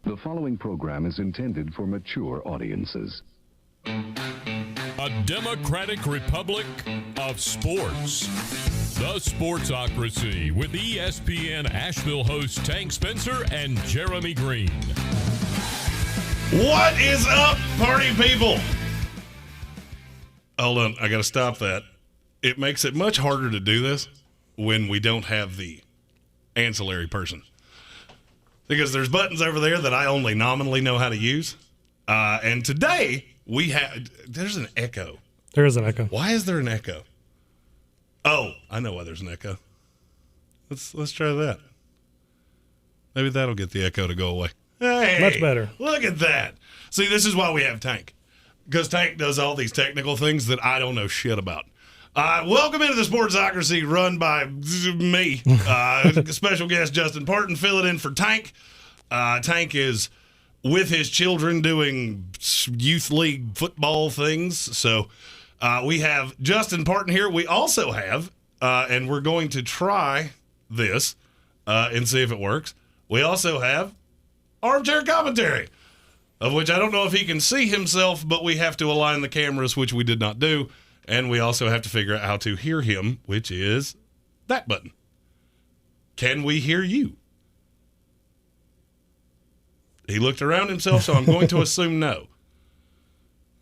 The following program is intended for mature audiences. A democratic republic of sports. The Sportsocracy with ESPN Asheville hosts Tank Spencer and Jeremy Greene. What is up, party people? Hold on, I got to stop that. It makes it much harder to do this when we don't have the ancillary person. Because there's buttons over there that I only nominally know how to use. And today, there's an echo. There is an echo. Why is there an echo? Oh, I know why there's an echo. Let's try that. Maybe that'll get the echo to go away. Hey, much better. Look at that. See, this is why we have Tank. Because Tank does all these technical things that I don't know shit about. Welcome into the Sportsocracy run by me. Special guest Justin Parton filling in for Tank. Tank is with his children doing youth league football things. So we have Justin Parton here. We also have, and we're going to try this and see if it works. We also have armchair commentary, of which I don't know if he can see himself, but we have to align the cameras, which we did not do. And we also have to figure out how to hear him, which is that button. Can we hear you? He looked around himself, so I'm going to assume no.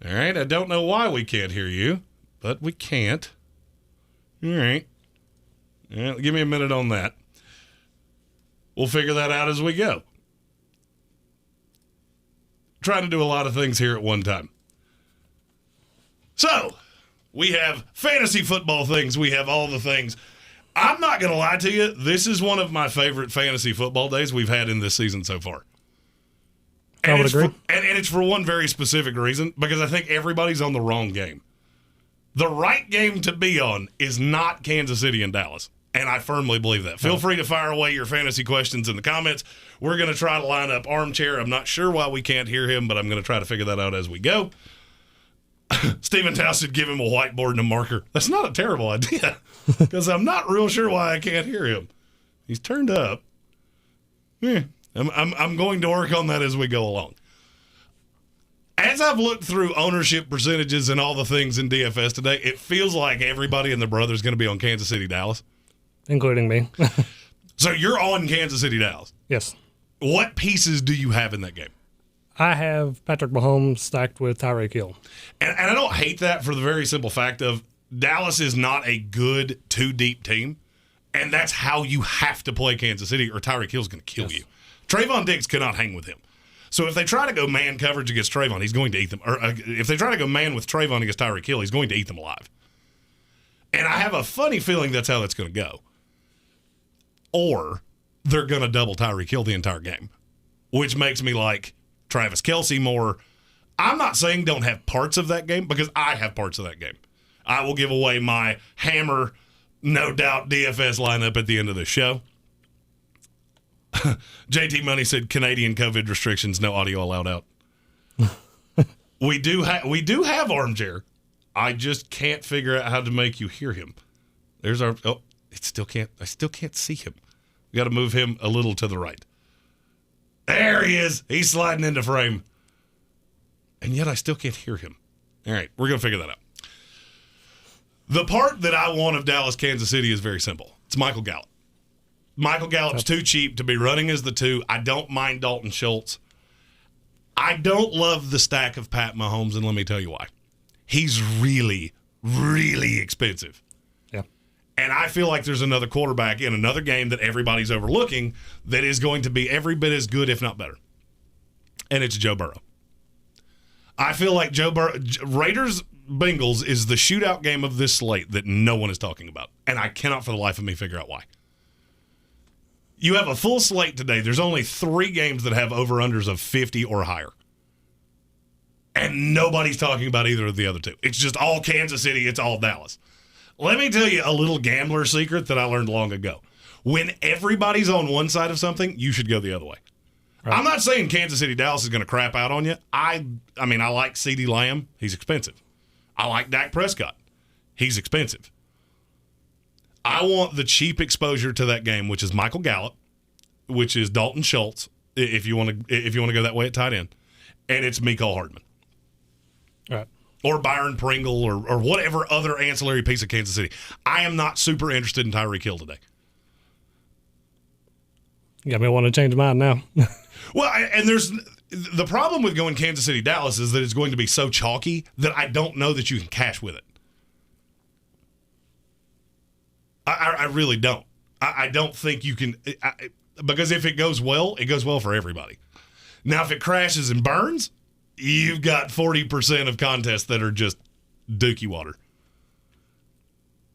All right, I don't know why we can't hear you, but we can't. All right. Give me a minute on that. We'll figure that out as we go. Trying to do a lot of things here at one time. So, we have fantasy football things. We have all the things. I'm not going to lie to you. This is one of my favorite fantasy football days we've had in this season so far. And I would agree. And it's for one very specific reason, because I think everybody's on the wrong game. The right game to be on is not Kansas City and Dallas. And I firmly believe that. Feel free to fire away your fantasy questions in the comments. We're going to try to line up Armchair. I'm not sure why we can't hear him, but I'm going to try to figure that out as we go. Stephen Towse said give him a whiteboard and a marker. That's not a terrible idea, because I'm not real sure why I can't hear him. He's turned up. I'm going to work on that as we go along. As I've looked through ownership percentages and all the things in DFS today, it feels like everybody and their brother's going to be on Kansas City Dallas. Including me. So you're on Kansas City Dallas? Yes. What pieces do you have in that game? I have Patrick Mahomes stacked with Tyreek Hill. And I don't hate that for the very simple fact of Dallas is not a good two-deep team, and that's how you have to play Kansas City or Tyreek Hill's going to kill you. Trayvon Diggs cannot hang with him. So if they try to go man coverage against Trayvon, he's going to eat them. Or if they try to go man with Trayvon against Tyreek Hill, he's going to eat them alive. And I have a funny feeling that's how that's going to go. Or they're going to double Tyreek Hill the entire game, which makes me like Travis Kelce more. I'm not saying don't have parts of that game, because I have parts of that game. I will give away my hammer, no doubt, DFS lineup at the end of the show. JT Money said Canadian COVID restrictions, no audio allowed out. We do have Armchair. I just can't figure out how to make you hear him. There's our. Oh, I still can't see him. We got to move him a little to the right. There he is. He's sliding into frame. And yet I still can't hear him. All right, we're going to figure that out. The part that I want of Dallas, Kansas City is very simple. It's Michael Gallup. Michael Gallup's too cheap to be running as the 2. I don't mind Dalton Schultz. I don't love the stack of Pat Mahomes, and let me tell you why. He's really, really expensive. Yeah. And I feel like there's another quarterback in another game that everybody's overlooking that is going to be every bit as good, if not better. And it's Joe Burrow. I feel like Joe Burrow, Raiders-Bengals is the shootout game of this slate that no one is talking about. And I cannot for the life of me figure out why. You have a full slate today. There's only 3 games that have over-unders of 50 or higher. And nobody's talking about either of the other 2. It's just all Kansas City. It's all Dallas. Let me tell you a little gambler secret that I learned long ago. When everybody's on one side of something, you should go the other way. Right. I'm not saying Kansas City Dallas is going to crap out on you. I mean, I like CeeDee Lamb. He's expensive. I like Dak Prescott. He's expensive. I want the cheap exposure to that game, which is Michael Gallup, which is Dalton Schultz, if you want to go that way at tight end, and it's Mecole Hardman. Right. Or Byron Pringle or whatever other ancillary piece of Kansas City. I am not super interested in Tyreek Hill today. You got me want to change mine now. Well, and there's the problem with going Kansas City Dallas is that it's going to be so chalky that I don't know that you can cash with it. I really don't. I don't think you can because if it goes well for everybody. Now, if it crashes and burns, you've got 40% of contests that are just dookie water.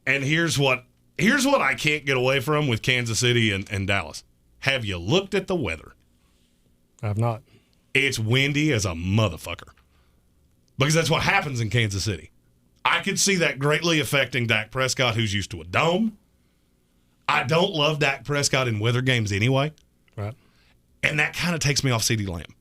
And here's what I can't get away from with Kansas City and Dallas. Have you looked at the weather? I have not. It's windy as a motherfucker. Because that's what happens in Kansas City. I could see that greatly affecting Dak Prescott, who's used to a dome. I don't love Dak Prescott in weather games anyway. Right. And that kind of takes me off CeeDee Lamb.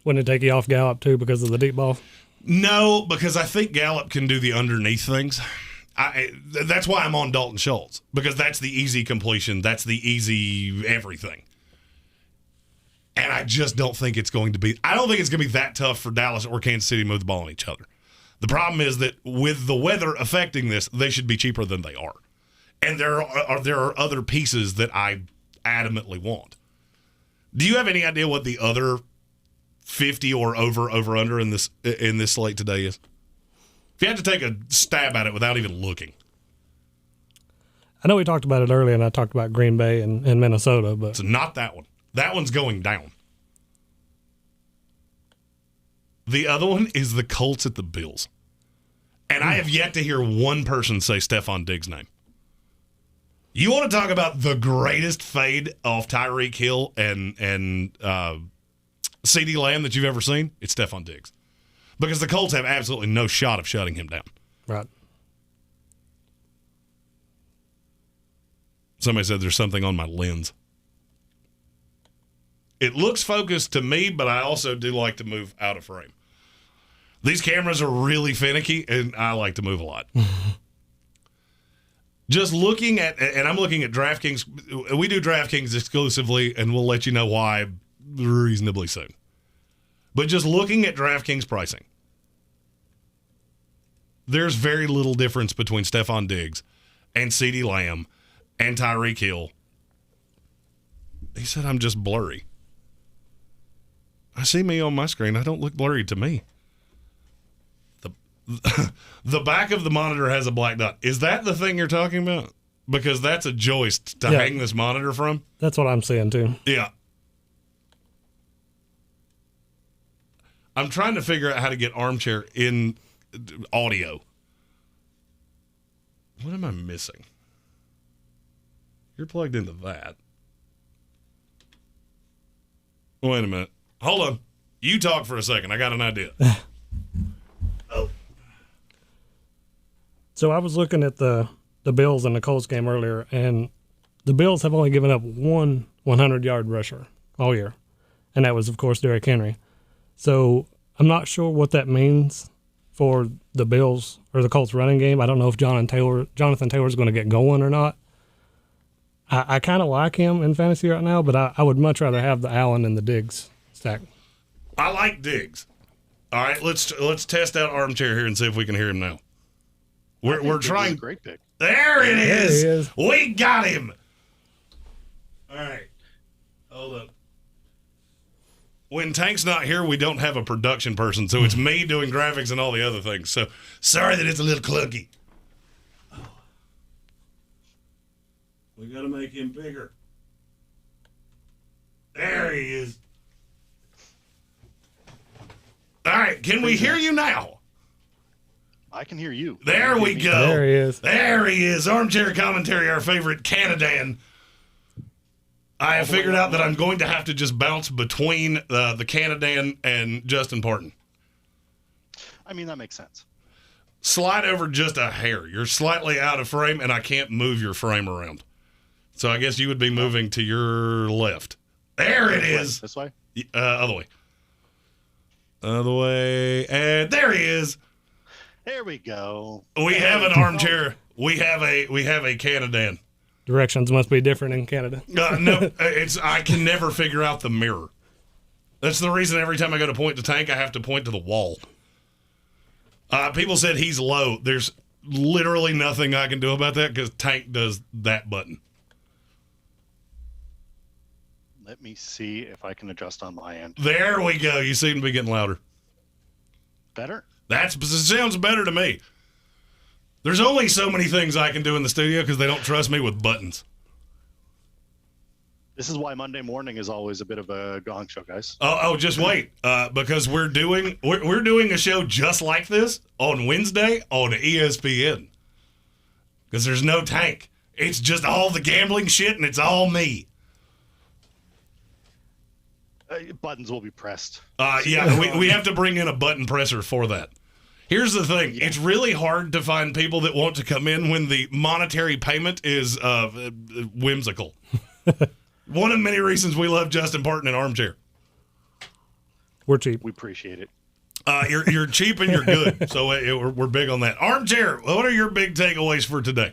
Wouldn't it take you off Gallup, too, because of the deep ball? No, because I think Gallup can do the underneath things. That's why I'm on Dalton Schultz, because that's the easy completion. That's the easy everything. And I just don't think it's going to be – I don't think it's going to be that tough for Dallas or Kansas City to move the ball on each other. The problem is that with the weather affecting this, they should be cheaper than they are. And there are other pieces that I adamantly want. Do you have any idea what the other 50 or over-under in this slate today is? If you had to take a stab at it without even looking. I know we talked about it earlier, and I talked about Green Bay and Minnesota, but it's not that one. That one's going down. The other one is the Colts at the Bills. And I have yet to hear one person say Stephon Diggs' name. You want to talk about the greatest fade off Tyreek Hill and CeeDee Lamb that you've ever seen? It's Stephon Diggs. Because the Colts have absolutely no shot of shutting him down. Right. Somebody said there's something on my lens. It looks focused to me, but I also do like to move out of frame. These cameras are really finicky, and I like to move a lot. Just looking at, and I'm looking at DraftKings. We do DraftKings exclusively, and we'll let you know why reasonably soon. But just looking at DraftKings pricing, there's very little difference between Stephon Diggs and CeeDee Lamb and Tyreek Hill. He said I'm just blurry. I see me on my screen. I don't look blurry to me. The back of the monitor has a black dot. Is that the thing you're talking about? Because that's a joist to hang this monitor from. That's what I'm seeing, too. Yeah. I'm trying to figure out how to get Armchair in audio. What am I missing? You're plugged into that. Wait a minute. Hold on. You talk for a second. I got an idea. Oh. So I was looking at the Bills and the Colts game earlier, and the Bills have only given up one 100-yard rusher all year. And that was, of course, Derrick Henry. So I'm not sure what that means for the Bills or the Colts running game. I don't know if Jonathan Taylor is going to get going or not. I kind of like him in fantasy right now, but I would much rather have the Allen and the Diggs stack. I like Diggs. All right, let's test out Armchair here and see if we can hear him now. We're trying. A great pick. There it is. There he is. We got him. All right. Hold up. When Tank's not here, we don't have a production person, so it's me doing graphics and all the other things. So sorry that it's a little clunky. We got to make him bigger. There he is. All right, can we hear you now? I can hear you. There we go. There he is. There he is. Armchair Commentary, our favorite Canadan. I have figured out that I'm going to have to just bounce between the Canadan and Justin Parton. I mean, that makes sense. Slide over just a hair. You're slightly out of frame, and I can't move your frame around. So I guess you would be moving to your left. There it is. This way? Other way. Other way. And there he is. There we go. We have an armchair. We have a Canadan. Directions must be different in Canada. No, I can never figure out the mirror. That's the reason every time I go to point to Tank, I have to point to the wall. People said he's low. There's literally nothing I can do about that because Tank does that button. Let me see if I can adjust on my end. There we go. You seem to be getting louder. Better? That sounds better to me. There's only so many things I can do in the studio because they don't trust me with buttons. This is why Monday morning is always a bit of a gong show, guys. Oh, just wait, because we're doing a show just like this on Wednesday on ESPN. Because there's no Tank. It's just all the gambling shit, and it's all me. Buttons will be pressed. Yeah, we have to bring in a button presser for that. Here's the thing. It's really hard to find people that want to come in when the monetary payment is whimsical. One of the many reasons we love Justin Parton in Armchair. We're cheap. We appreciate it. You're cheap and you're good, so we're big on that. Armchair, what are your big takeaways for today?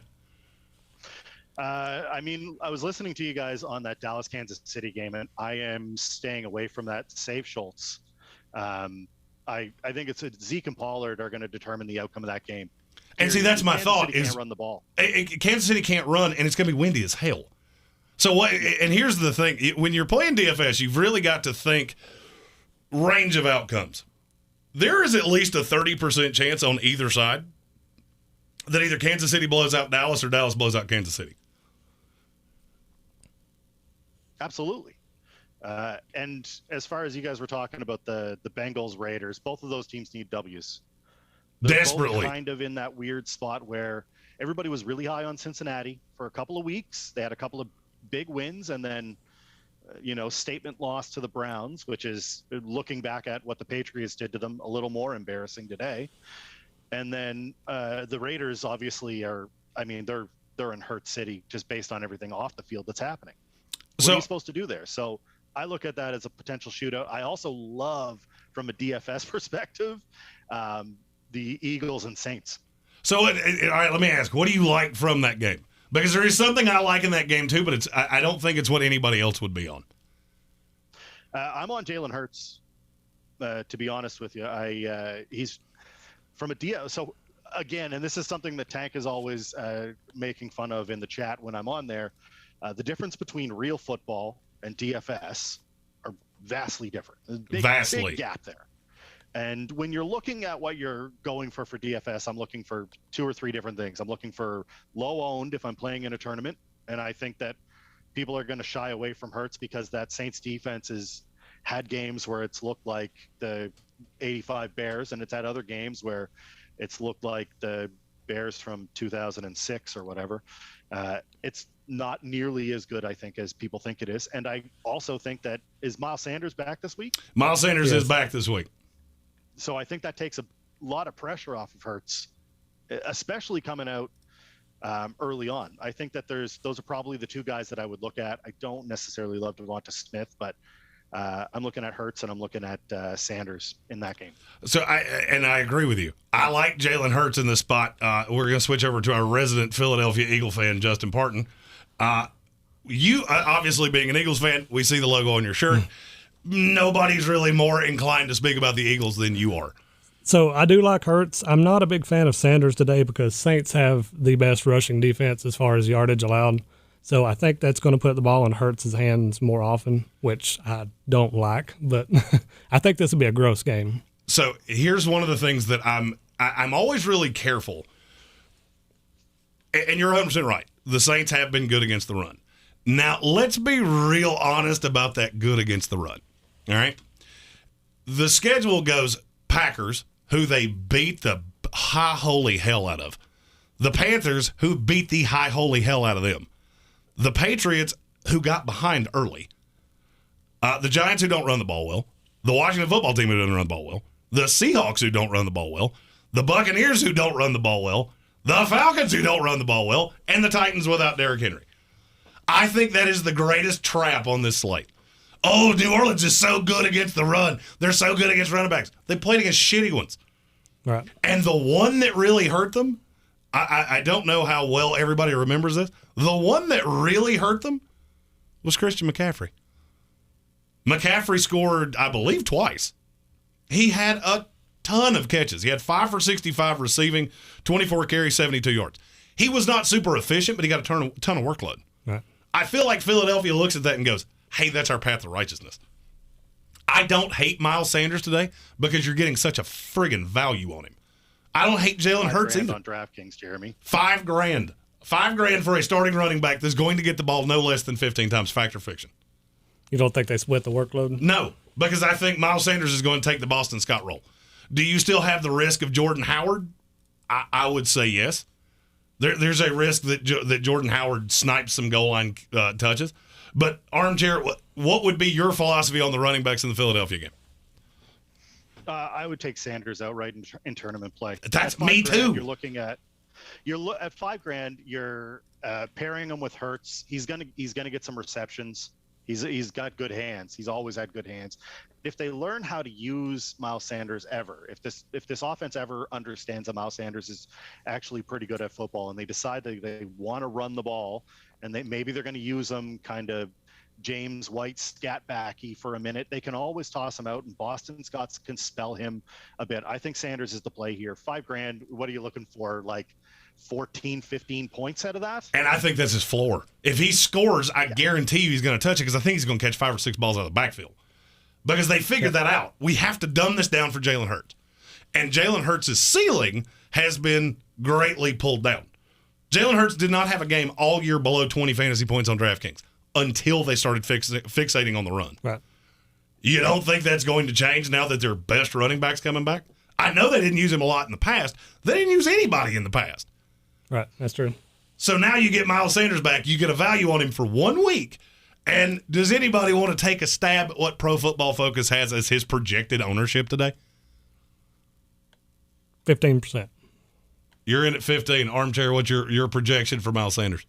I was listening to you guys on that Dallas-Kansas City game, and I am staying away from that. Save Schultz. I think it's Zeke and Pollard are going to determine the outcome of that game. And see, that's my thought. City can't run the ball. Kansas City can't run, and it's going to be windy as hell. So what? And here's the thing: when you're playing DFS, you've really got to think range of outcomes. There is at least a 30% chance on either side that either Kansas City blows out Dallas or Dallas blows out Kansas City. Absolutely. And as far as you guys were talking about the Bengals Raiders, both of those teams need W's. They're Desperately. both kind of in that weird spot where everybody was really high on Cincinnati for a couple of weeks. They had a couple of big wins and then, statement loss to the Browns, which is, looking back at what the Patriots did to them, a little more embarrassing today. And then the Raiders obviously they're in Hurt City just based on everything off the field that's happening. What are you supposed to do there? So I look at that as a potential shootout. I also love, from a DFS perspective, the Eagles and Saints. So, all right, let me ask, what do you like from that game? Because there is something I like in that game too, but I don't think it's what anybody else would be on. I'm on Jalen Hurts, to be honest with you. He's from a DFS. So again, and this is something that Tank is always making fun of in the chat when I'm on there. The difference between real football and DFS are vastly different. There's a big gap there. And when you're looking at what you're going for DFS, I'm looking for 2 or 3 different things. I'm looking for low owned if I'm playing in a tournament. And I think that people are going to shy away from Hurts because that Saints defense has had games where it's looked like the 85 Bears, and it's had other games where it's looked like the Bears from 2006 or whatever. It's not nearly as good, I think, as people think it is. And I also think that, is Miles Sanders back this week? Miles Sanders is back this week. So I think that takes a lot of pressure off of Hurts, especially coming out early on. I think that those are probably the 2 guys that I would look at. I don't necessarily love Devonta Smith, but I'm looking at Hurts and I'm looking at Sanders in that game. So I agree with you. I like Jalen Hurts in this spot. We're going to switch over to our resident Philadelphia Eagle fan, Justin Parton. You, obviously being an Eagles fan, we see the logo on your shirt. Nobody's really more inclined to speak about the Eagles than you are. So I do like Hurts. I'm not a big fan of Sanders today because Saints have the best rushing defense as far as yardage allowed. So I think that's going to put the ball in Hurts' hands more often, which I don't like. But I think this will be a gross game. So here's one of the things that I'm always really careful. And you're 100% right. The Saints have been good against the run. Now, let's be real honest about that good against the run. All right? The schedule goes Packers, who they beat the high holy hell out of. The Panthers, who beat the high holy hell out of them. The Patriots, who got behind early. The Giants, who don't run the ball well. The Washington football team, who doesn't run the ball well. The Seahawks, who don't run the ball well. The Buccaneers, who don't run the ball well. The Falcons, who don't run the ball well. And the Titans without Derrick Henry. I think that is the greatest trap on this slate. Oh, New Orleans is so good against the run. They're so good against running backs. They played against shitty ones. Right. And the one that really hurt them, I don't know how well everybody remembers this. The one that really hurt them was Christian McCaffrey. McCaffrey scored, I believe, twice. He had a ton of catches. He had 5 for 65 receiving, 24 carries, 72 yards. He was not super efficient, but he got a ton of workload. Right. I feel like Philadelphia looks at that and goes, hey, that's our path to righteousness. I don't hate Miles Sanders today because you're getting such a friggin' value on him. I don't hate Jalen Hurts either. On DraftKings, Jeremy. $5,000. $5,000 for a starting running back that's going to get the ball no less than 15 times. Fact or fiction? You don't think they split the workload? No, because I think Miles Sanders is going to take the Boston Scott role. Do you still have the risk of Jordan Howard? I would say yes. There's a risk that Jordan Howard snipes some goal line touches. But, Armchair, what would be your philosophy on the running backs in the Philadelphia game? I would take Sanders outright in tournament play. That's me too. You're looking at at $5,000. You're pairing him with Hurts. He's gonna get some receptions. He's got good hands. He's always had good hands. If they learn how to use Miles Sanders ever, if this offense ever understands that Miles Sanders is actually pretty good at football, and they decide that they want to run the ball, and maybe they're going to use him kind of James White scat backy for a minute, they can always toss him out, and Boston Scott can spell him a bit. I think Sanders is the play here. $5,000. What are you looking for? Like 14, 15 points out of that? And I think that's his floor. If he scores, I guarantee you he's going to touch it because I think he's going to catch 5 or 6 balls out of the backfield. Because they figured that out. We have to dumb this down for Jalen Hurts. And Jalen Hurts' ceiling has been greatly pulled down. Jalen Hurts did not have a game all year below 20 fantasy points on DraftKings until they started fixating on the run. Right. You don't think that's going to change now that their best running back's coming back? I know they didn't use him a lot in the past. They didn't use anybody in the past. Right, that's true. So now you get Miles Sanders back. You get a value on him for 1 week. And does anybody want to take a stab at what Pro Football Focus has as his projected ownership today? 15%. You're in at 15. Armchair, what's your projection for Miles Sanders?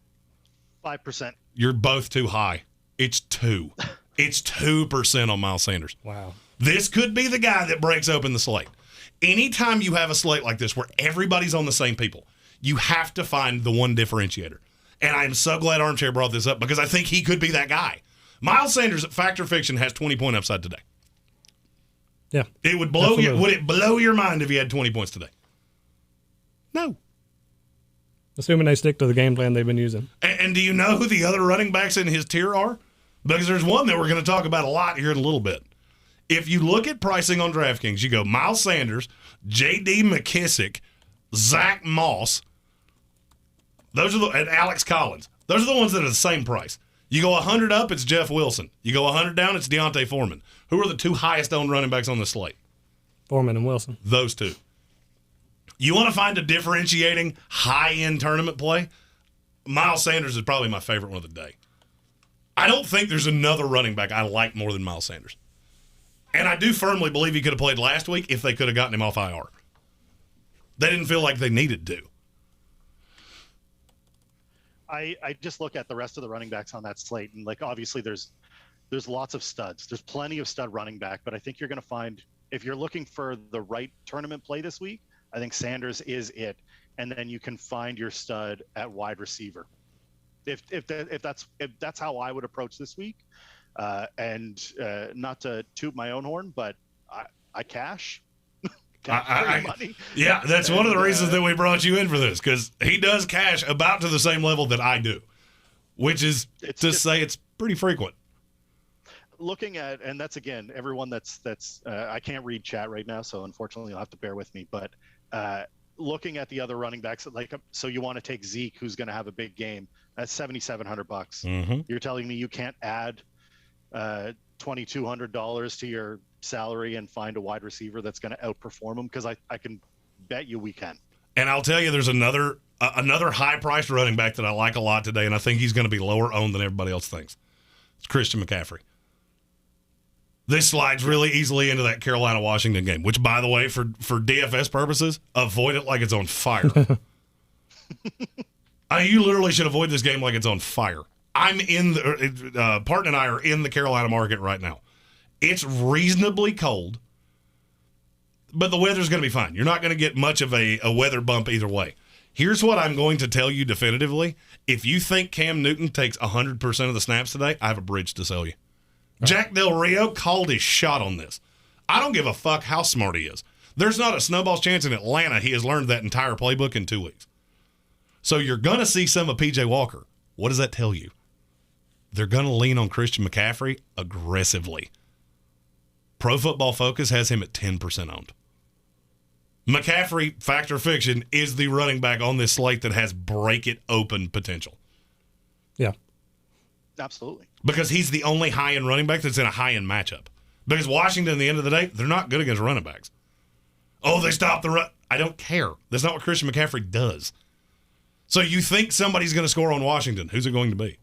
5%. You're both too high. It's 2. It's 2% on Miles Sanders. Wow. This could be the guy that breaks open the slate. Anytime you have a slate like this where everybody's on the same people, you have to find the one differentiator. And I am so glad Armchair brought this up because I think he could be that guy. Miles Sanders at Fact or Fiction has 20-point upside today. Yeah. It would blow you. Would it blow your mind if he had 20 points today? No. Assuming they stick to the game plan they've been using. And do you know who the other running backs in his tier are? Because there's one that we're going to talk about a lot here in a little bit. If you look at pricing on DraftKings, you go Miles Sanders, J.D. McKissick, Zach Moss, and Alex Collins. Those are the ones that are the same price. You go 100 up, it's Jeff Wilson. You go 100 down, it's Deontay Foreman. Who are the 2 highest owned running backs on the slate? Foreman and Wilson. Those 2. You want to find a differentiating high-end tournament play? Miles Sanders is probably my favorite one of the day. I don't think there's another running back I like more than Miles Sanders. And I do firmly believe he could have played last week if they could have gotten him off IR. They didn't feel like they needed to. I just look at the rest of the running backs on that slate, and like obviously there's lots of studs. There's plenty of stud running back, but I think you're going to find, if you're looking for the right tournament play this week, I think Sanders is it, and then you can find your stud at wide receiver. If that's how I would approach this week, and not to toot my own horn, but I cash. Money. Yeah, that's one of the reasons that we brought you in for this, because he does cash about to the same level that I do, which is say it's pretty frequent. Looking at, and that's again, everyone that's I can't read chat right now, so unfortunately you'll have to bear with me, but looking at the other running backs, like, so you want to take Zeke, who's going to have a big game, that's $7,700. Mm-hmm. You're telling me you can't add $2,200 to your salary and find a wide receiver that's going to outperform him? Because I can bet you we can. And I'll tell you, there's another high-priced running back that I like a lot today, and I think he's going to be lower owned than everybody else thinks. It's Christian McCaffrey. This slides really easily into that Carolina-Washington game, which, by the way, for DFS purposes, avoid it like it's on fire. You literally should avoid this game like it's on fire. I'm in the Parton and I are in the Carolina market right now. It's reasonably cold, but the weather's going to be fine. You're not going to get much of a weather bump either way. Here's what I'm going to tell you definitively. If you think Cam Newton takes 100% of the snaps today, I have a bridge to sell you. Right. Jack Del Rio called his shot on this. I don't give a fuck how smart he is. There's not a snowball's chance in Atlanta he has learned that entire playbook in 2 weeks. So you're going to see some of P.J. Walker. What does that tell you? They're going to lean on Christian McCaffrey aggressively. Pro Football Focus has him at 10% owned. McCaffrey, fact or fiction, is the running back on this slate that has break-it-open potential. Yeah. Absolutely. Because he's the only high-end running back that's in a high-end matchup. Because Washington, at the end of the day, they're not good against running backs. Oh, they stopped the run. I don't care. That's not what Christian McCaffrey does. So you think somebody's going to score on Washington. Who's it going to be?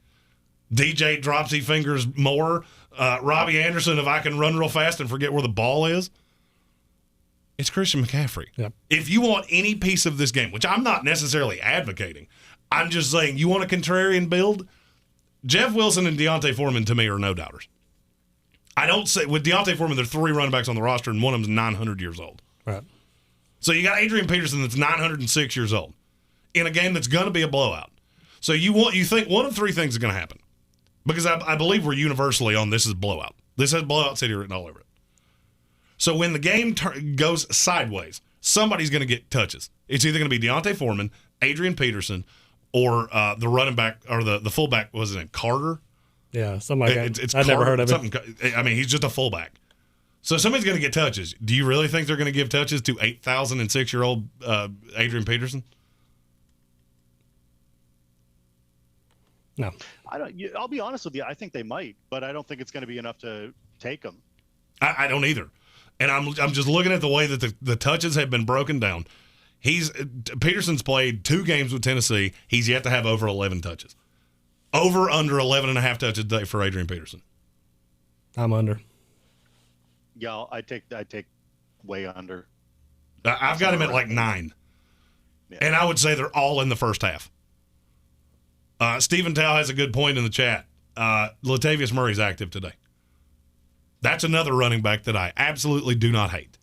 DJ Dropsy Fingers Moore? Robbie Anderson, if I can run real fast and forget where the ball is? It's Christian McCaffrey. Yep. If you want any piece of this game, which I'm not necessarily advocating, I'm just saying you want a contrarian build, Jeff Wilson and Deontay Foreman to me are no doubters. I don't say, with Deontay Foreman, there are 3 running backs on the roster and one of them's 900 years old. Right. So you got Adrian Peterson that's 906 years old in a game that's going to be a blowout. So you think one of 3 things is going to happen. Because I believe we're universally on this is blowout. This has blowout city written all over it. So when the game goes sideways, somebody's going to get touches. It's either going to be Deontay Foreman, Adrian Peterson, or the running back or the fullback. Was it Carter? Yeah, somebody. It's I've never heard of it. I mean, he's just a fullback. So somebody's going to get touches. Do you really think they're going to give touches to 8,006-year-old Adrian Peterson? No. I'll be honest with you. I think they might, but I don't think it's going to be enough to take them. I don't either. And I'm just looking at the way that the touches have been broken down. Peterson's played 2 games with Tennessee. He's yet to have over 11 touches. Over under 11.5 touches a day for Adrian Peterson. I'm under. Yeah, I take way under. I've got him at like 9. Yeah. And I would say they're all in the first half. Stephen Tao has a good point in the chat. Latavius Murray's active today. That's another running back that I absolutely do not hate.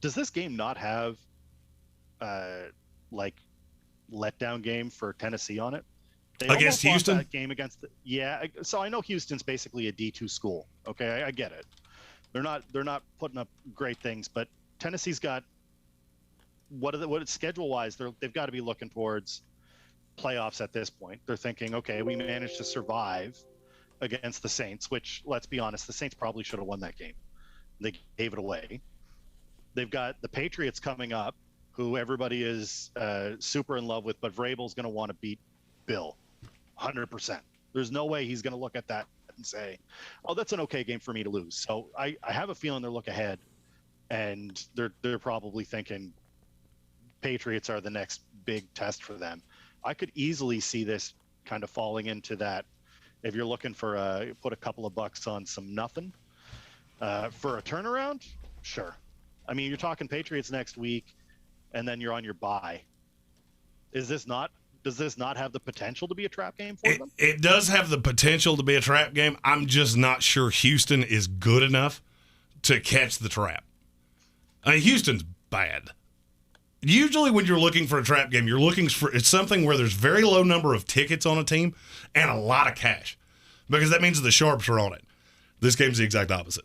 Does this game not have letdown game for Tennessee on it? They against Houston? That game against so I know Houston's basically a D2 school. Okay, I get it. They're not putting up great things, but Tennessee's got what schedule wise they've got to be looking towards playoffs at this point. They're thinking, okay, we managed to survive against the Saints, which, let's be honest, the Saints probably should have won that game. They gave it away. They've got the Patriots coming up, who everybody is super in love with, but Vrabel's going to want to beat Bill 100%. There's no way he's going to look at that and say, oh, that's an okay game for me to lose. So I have a feeling they'll look ahead, and they're probably thinking Patriots are the next big test for them. I could easily see this kind of falling into that. If you're looking for put a couple of bucks on some nothing for a turnaround, sure. I mean, you're talking Patriots next week, and then you're on your bye. Does this not have the potential to be a trap game for them? It does have the potential to be a trap game. I'm just not sure Houston is good enough to catch the trap. I mean, Houston's bad. Usually when you're looking for a trap game, you're looking for it's something where there's very low number of tickets on a team and a lot of cash, because that means the sharps are on it. This game's the exact opposite.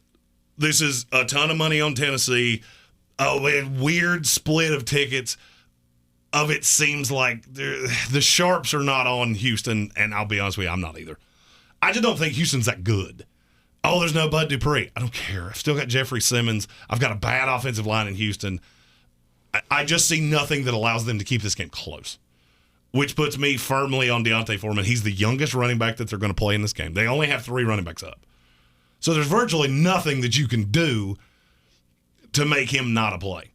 This is a ton of money on Tennessee, a weird split of tickets. Of it seems like the sharps are not on Houston, and I'll be honest with you, I'm not either. I just don't think Houston's that good. Oh, there's no Bud Dupree. I don't care. I've still got Jeffrey Simmons. I've got a bad offensive line in Houston. I just see nothing that allows them to keep this game close, which puts me firmly on Deontay Foreman. He's the youngest running back that they're going to play in this game. They only have 3 running backs up. So there's virtually nothing that you can do to make him not a play.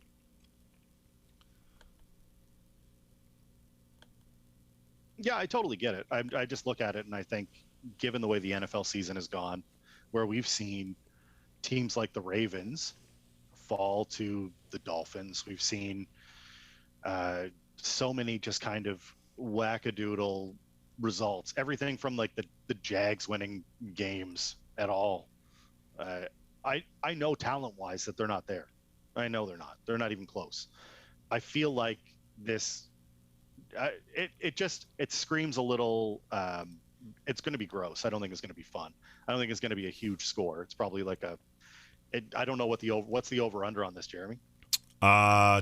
Yeah, I totally get it. I just look at it and I think, given the way the NFL season has gone, where we've seen teams like the Ravens fall to the Dolphins, we've seen so many just kind of wackadoodle results. Everything from like the Jags winning games at all. I know talent-wise that they're not there. I know they're not. They're not even close. I feel like this. It screams a little. It's going to be gross. I don't think it's going to be fun. I don't think it's going to be a huge score. It's probably like I don't know what's the over under on this, Jeremy.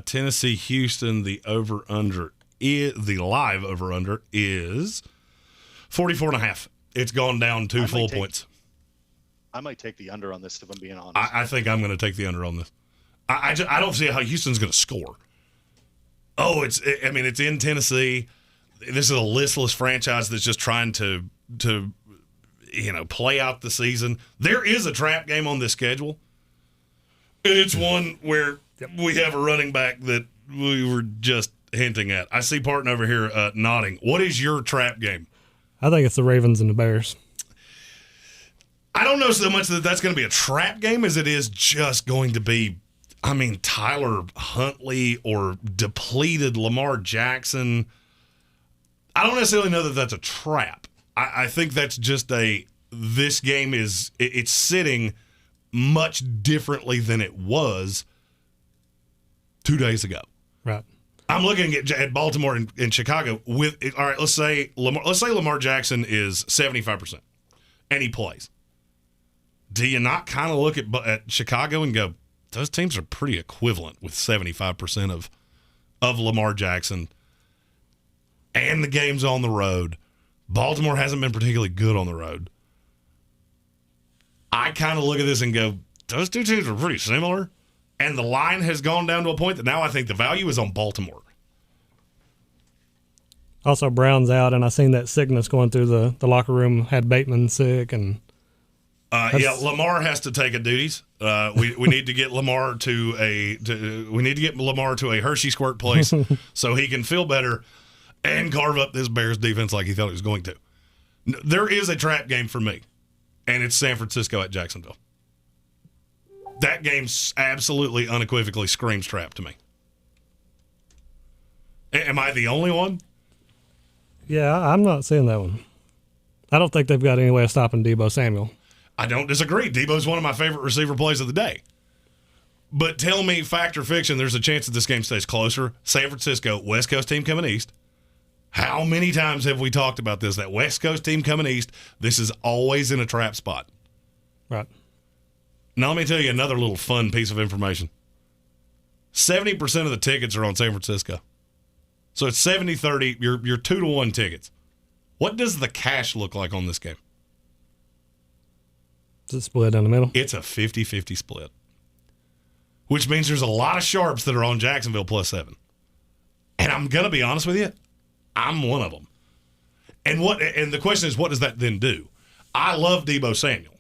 Tennessee Houston, the live over under is 44.5. It's gone down 2 full points. I might take the under on this, if I'm being honest. I think I'm going to take the under on this. I don't see how Houston's going to score. Oh, it's in Tennessee. This is a listless franchise that's just trying to play out the season. There is a trap game on this schedule, and it's one where we have a running back that we were just hinting at. I see Parton over here nodding. What is your trap game? I think it's the Ravens and the Bears. I don't know so much that that's going to be a trap game as it is just going to be, Tyler Huntley or depleted Lamar Jackson. I don't necessarily know that that's a trap. I think that's just this game it's sitting much differently than it was 2 days ago. Right. I'm looking at Baltimore and Chicago with, all right, let's say Lamar Jackson is 75% and he plays. Do you not kind of look at Chicago and go, those teams are pretty equivalent with 75% of Lamar Jackson, and the game's on the road. Baltimore hasn't been particularly good on the road. I kind of look at this and go, those two teams are pretty similar, and the line has gone down to a point that now I think the value is on Baltimore. Also, Brown's out, and I seen that sickness going through the locker room. Had Bateman sick, and Lamar has to take a duties. We need to get Lamar to a Hershey squirt place so he can feel better and carve up this Bears defense like he thought he was going to. There is a trap game for me, and it's San Francisco at Jacksonville. That game absolutely unequivocally screams trap to me. Am I the only one? Yeah, I'm not seeing that one. I don't think they've got any way of stopping Deebo Samuel. I don't disagree. Deebo's one of my favorite receiver plays of the day. But tell me, fact or fiction, there's a chance that this game stays closer. San Francisco, West Coast team coming east. How many times have we talked about this? That West Coast team coming east, this is always in a trap spot. Right. Now, let me tell you another little fun piece of information. 70% of the tickets are on San Francisco. So it's 70-30, your 2-1 tickets. What does the cash look like on this game? Is it split down the middle? It's a 50-50 split, which means there's a lot of sharps that are on Jacksonville +7. And I'm going to be honest with you, I'm one of them. And the question is, what does that then do? I love Deebo Samuel.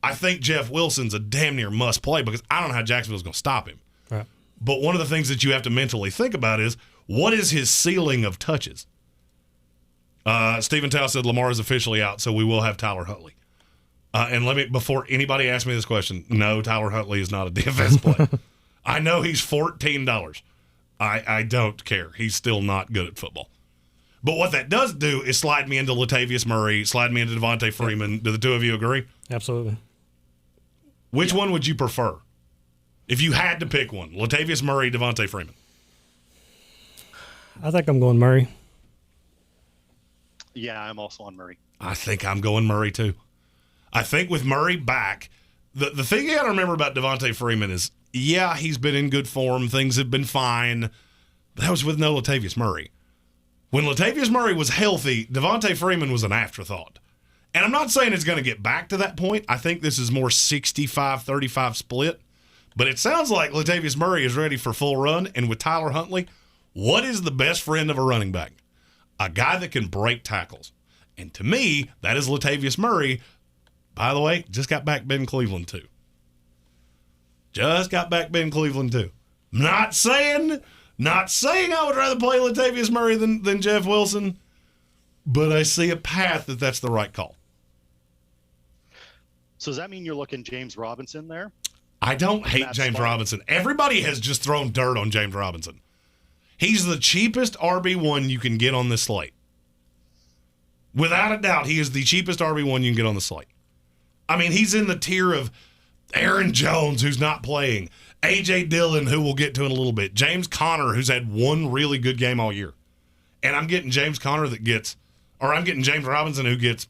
I think Jeff Wilson's a damn near must play because I don't know how Jacksonville's going to stop him. Right. But one of the things that you have to mentally think about is, what is his ceiling of touches? Stephen Tao said Lamar is officially out, so we will have Tyler Huntley. And before anybody asks me this question, no, Tyler Huntley is not a DFS play. I know he's $14. I don't care. He's still not good at football. But what that does do is slide me into Latavius Murray, slide me into Devontae Freeman. Do the two of you agree? Absolutely. Which one would you prefer? If you had to pick one, Latavius Murray, Devontae Freeman. I think I'm going Murray. Yeah, I'm also on Murray. I think I'm going Murray too. I think with Murray back, the thing you got to remember about Devontae Freeman is, yeah, he's been in good form. Things have been fine. But that was with no Latavius Murray. When Latavius Murray was healthy, Devontae Freeman was an afterthought. And I'm not saying it's going to get back to that point. I think this is more 65-35 split. But it sounds like Latavius Murray is ready for full run. And with Tyler Huntley, what is the best friend of a running back? A guy that can break tackles. And to me, that is Latavius Murray. By the way, just got back Ben Cleveland too. Not saying I would rather play Latavius Murray than Jeff Wilson, but I see a path that's the right call. So does that mean you're looking James Robinson there? I don't hate James Robinson. Everybody has just thrown dirt on James Robinson. He's the cheapest RB1 you can get on this slate. Without a doubt, he is the cheapest RB1 you can get on the slate. I mean, he's in the tier of Aaron Jones, who's not playing, A.J. Dillon, who we'll get to in a little bit. James Conner, who's had one really good game all year. And I'm getting James Conner I'm getting James Robinson who gets,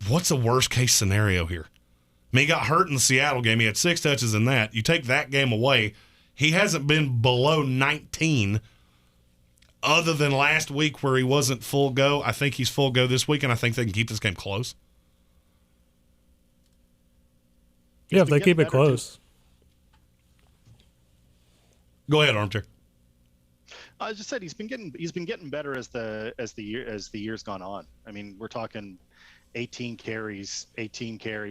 what's the worst case scenario here? I mean, he got hurt in the Seattle game. He had 6 touches in that. You take that game away, he hasn't been below 19 other than last week where he wasn't full go. I think he's full go this week, and I think they can keep this game close. Yeah, if they keep it close. Go ahead, Armchair. I just said he's been getting better as the year's gone on. I mean, we're talking 18 carries.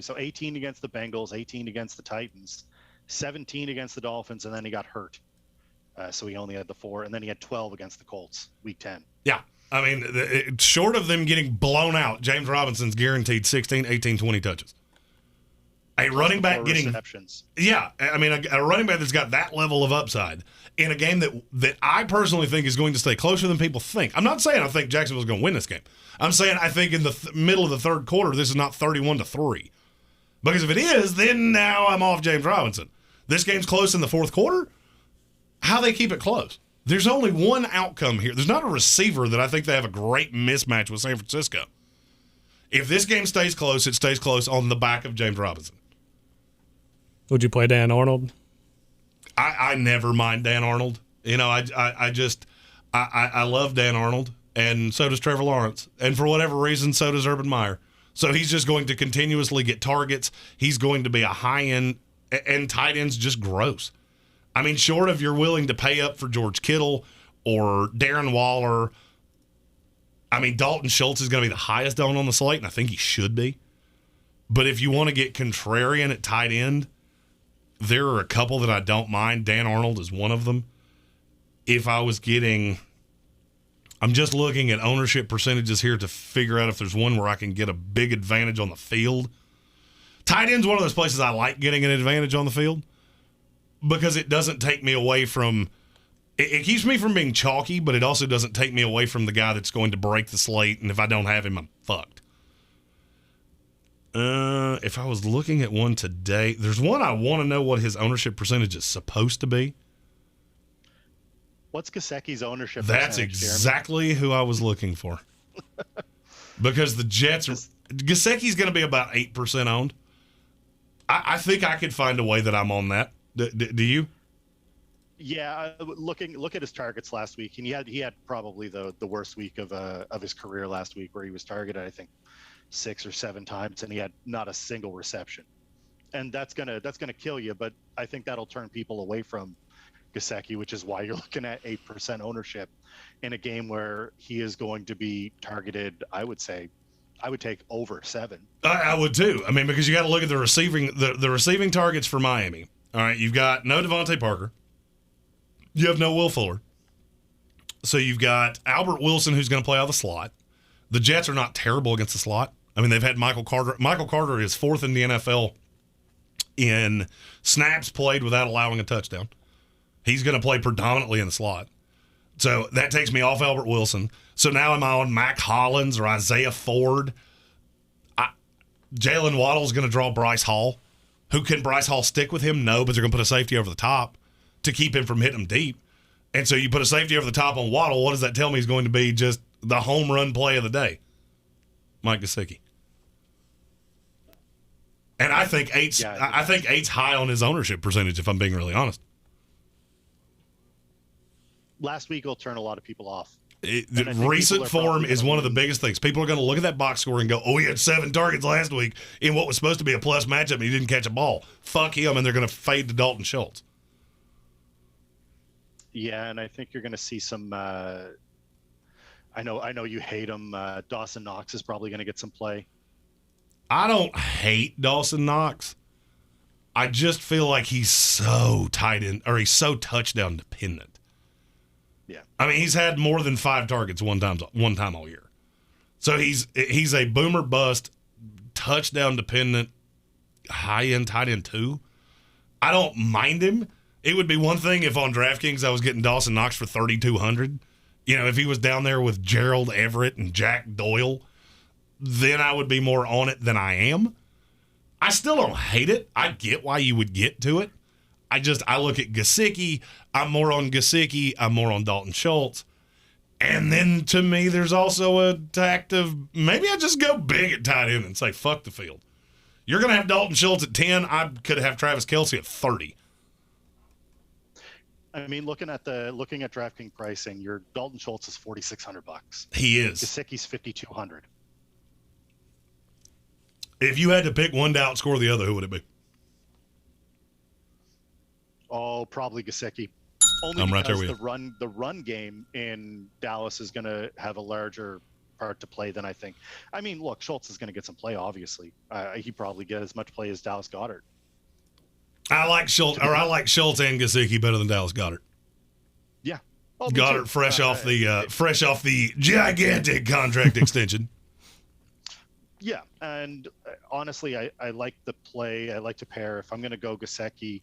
So 18 against the Bengals, 18 against the Titans, 17 against the Dolphins, and then he got hurt. So he only had the 4, and then he had 12 against the Colts, week 10. Yeah. I mean, short of them getting blown out, James Robinson's guaranteed 16, 18, 20 touches. A running back getting receptions. Yeah, I mean, a running back that's got that level of upside in a game that I personally think is going to stay closer than people think. I'm not saying I think Jacksonville's going to win this game. I'm saying I think in the middle of the third quarter, this is not 31-3. Because if it is, then now I'm off James Robinson. This game's close in the fourth quarter. How they keep it close? There's only one outcome here. There's not a receiver that I think they have a great mismatch with San Francisco. If this game stays close, it stays close on the back of James Robinson. Would you play Dan Arnold? I never mind Dan Arnold. You know, I love Dan Arnold, and so does Trevor Lawrence. And for whatever reason, so does Urban Meyer. So he's just going to continuously get targets. He's going to be a high-end, and tight end's just gross. I mean, short of you're willing to pay up for George Kittle or Darren Waller, I mean, Dalton Schultz is going to be the highest owned on the slate, and I think he should be. But if you want to get contrarian at tight end, there are a couple that I don't mind. Dan Arnold is one of them. If I was getting, I'm just looking at ownership percentages here to figure out if there's one where I can get a big advantage on the field. Tight end's one of those places I like getting an advantage on the field because it doesn't take me away from, it keeps me from being chalky, but it also doesn't take me away from the guy that's going to break the slate, and if I don't have him, I'm fucked. If I was looking at one today, there's one I want to know what his ownership percentage is supposed to be. What's Gesicki's ownership That's percentage, exactly Jeremy? who I was looking for. Because the Jets, Gesicki's going to be about 8% owned. I think I could find a way that I'm on that. Do you? Yeah, look at his targets last week, and he had probably the worst week of his career last week, where he was targeted, I think, 6 or 7 times, and he had not a single reception. And that's gonna kill you. But I think that'll turn people away from Gesicki, which is why you're looking at 8% ownership in a game where he is going to be targeted. I would take over 7. I would too. I mean, because you got to look at the receiving targets for Miami. All right, you've got no Devontae Parker. You have no Will Fuller. So you've got Albert Wilson, who's going to play out of the slot. The Jets are not terrible against the slot. I mean, they've had Michael Carter. Michael Carter is 4th in the NFL in snaps played without allowing a touchdown. He's going to play predominantly in the slot. So that takes me off Albert Wilson. So now am I on Mac Hollins or Isaiah Ford? Jalen Waddle's going to draw Bryce Hall. Who can Bryce Hall stick with him? No, but they're going to put a safety over the top to keep him from hitting him deep. And so you put a safety over the top on Waddle. What does that tell me is going to be just the home run play of the day? Mike Gesicki. And I think eight's high on his ownership percentage, if I'm being really honest. Last week will turn a lot of people off. Recent form is one of the biggest things. People are going to look at that box score and go, oh, he had 7 targets last week in what was supposed to be a plus matchup, and he didn't catch a ball. Fuck him, and they're going to fade to Dalton Schultz. Yeah, and I think you're going to see some I know you hate him. Dawson Knox is probably going to get some play. I don't hate Dawson Knox. I just feel like he's so he's so touchdown dependent. Yeah. I mean, he's had more than 5 targets one time all year. So he's a boomer bust, touchdown dependent, high end tight end too. I don't mind him. It would be one thing if on DraftKings I was getting Dawson Knox for 3,200. You know, if he was down there with Gerald Everett and Jack Doyle, then I would be more on it than I am. I still don't hate it. I get why you would get to it. I look at Gesicki. I'm more on Gesicki. I'm more on Dalton Schultz. And then to me, there's also a tact of maybe I just go big at tight end and say, fuck the field. You're going to have Dalton Schultz at 10. I could have Travis Kelce at 30. I mean, looking at DraftKings pricing, your Dalton Schultz is $4,600. He is. Gesicki's $5,200. If you had to pick one to outscore the other, who would it be? Oh, probably Gesicki. Only I'm because right there with you. the run game in Dallas is going to have a larger part to play than I think. I mean, look, Schultz is going to get some play, obviously. He probably get as much play as Dallas Goedert. I like Schultz and Gesicki better than Dallas Goedert. Yeah. Goddard fresh off the gigantic contract extension. Yeah, and honestly, I like the play. I like to pair. If I'm going to go Gesicki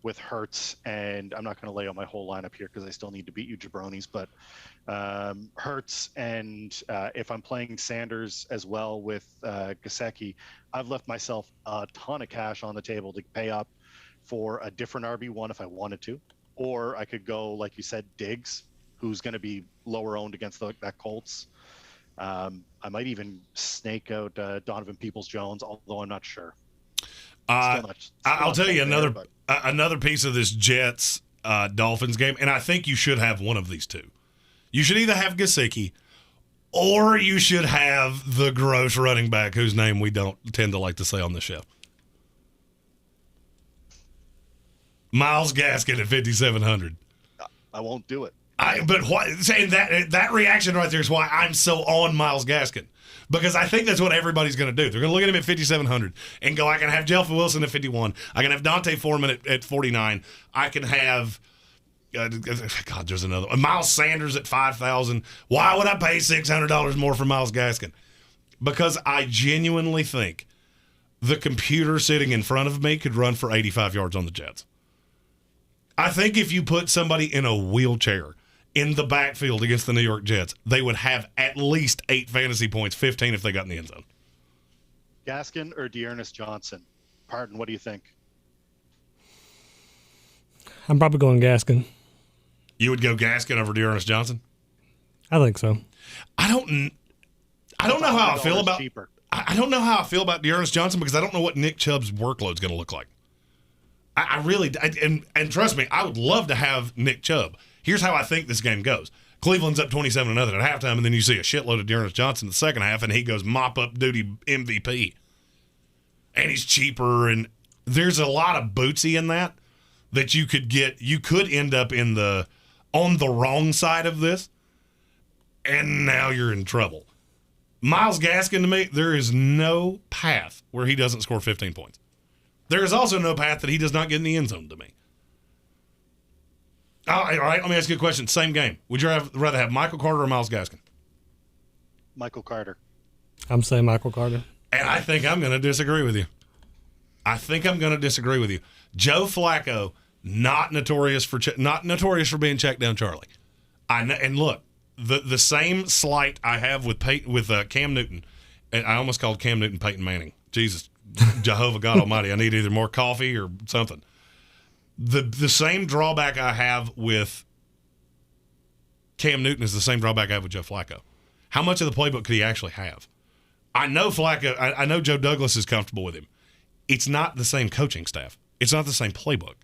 with Hurts, and I'm not going to lay out my whole lineup here because I still need to beat you jabronis, but Hurts, and if I'm playing Sanders as well with Gesicki, I've left myself a ton of cash on the table to pay up for a different RB1 if I wanted to, or I could go, like you said, Diggs, who's going to be lower owned against that Colts. I might even snake out Donovan Peoples-Jones, although I'm not sure. I'll tell you another piece of this Jets Dolphins game, and I think you should have one of these two. You should either have Gesicki, or you should have the gross running back whose name we don't tend to like to say on the show. Myles Gaskin at 5,700. I won't do it. But saying that reaction right there is why I'm so on Myles Gaskin, because I think that's what everybody's going to do. They're going to look at him at 5,700 and go, I can have Jelfen Wilson at 51. I can have Dante Foreman at 49. I can have there's another Miles Sanders at 5,000. Why would I pay $600 more for Myles Gaskin? Because I genuinely think the computer sitting in front of me could run for 85 yards on the Jets. I think if you put somebody in a wheelchair in the backfield against the New York Jets, they would have at least 8 fantasy points, 15 if they got in the end zone. Gaskin or Dearness Johnson? Pardon, what do you think? I'm probably going Gaskin. You would go Gaskin over Dearness Johnson? I think so. I don't know how I feel about cheaper. I don't know how I feel about Dearness Johnson because I don't know what Nick Chubb's workload is going to look like. I really and trust me, I would love to have Nick Chubb. Here's how I think this game goes. Cleveland's up 27-0 at halftime, and then you see a shitload of Dearness Johnson in the second half, and he goes mop-up duty MVP. And he's cheaper, and there's a lot of bootsy in that you could get. You could end up on the wrong side of this, and now you're in trouble. Myles Gaskin, to me, there is no path where he doesn't score 15 points. There is also no path that he does not get in the end zone to me. All right, let me ask you a question. Same game. Would you rather have Michael Carter or Myles Gaskin? Michael Carter. I'm saying Michael Carter. And I think I'm going to disagree with you. Joe Flacco, not notorious for being checked down Charlie. And look, the same slight I have with Cam Newton, and I almost called Cam Newton Peyton Manning. Jesus, Jehovah God Almighty, I need either more coffee or something. The same drawback I have with Cam Newton is the same drawback I have with Joe Flacco. How much of the playbook could he actually have? I know Flacco. I know Joe Douglas is comfortable with him. It's not the same coaching staff. It's not the same playbook.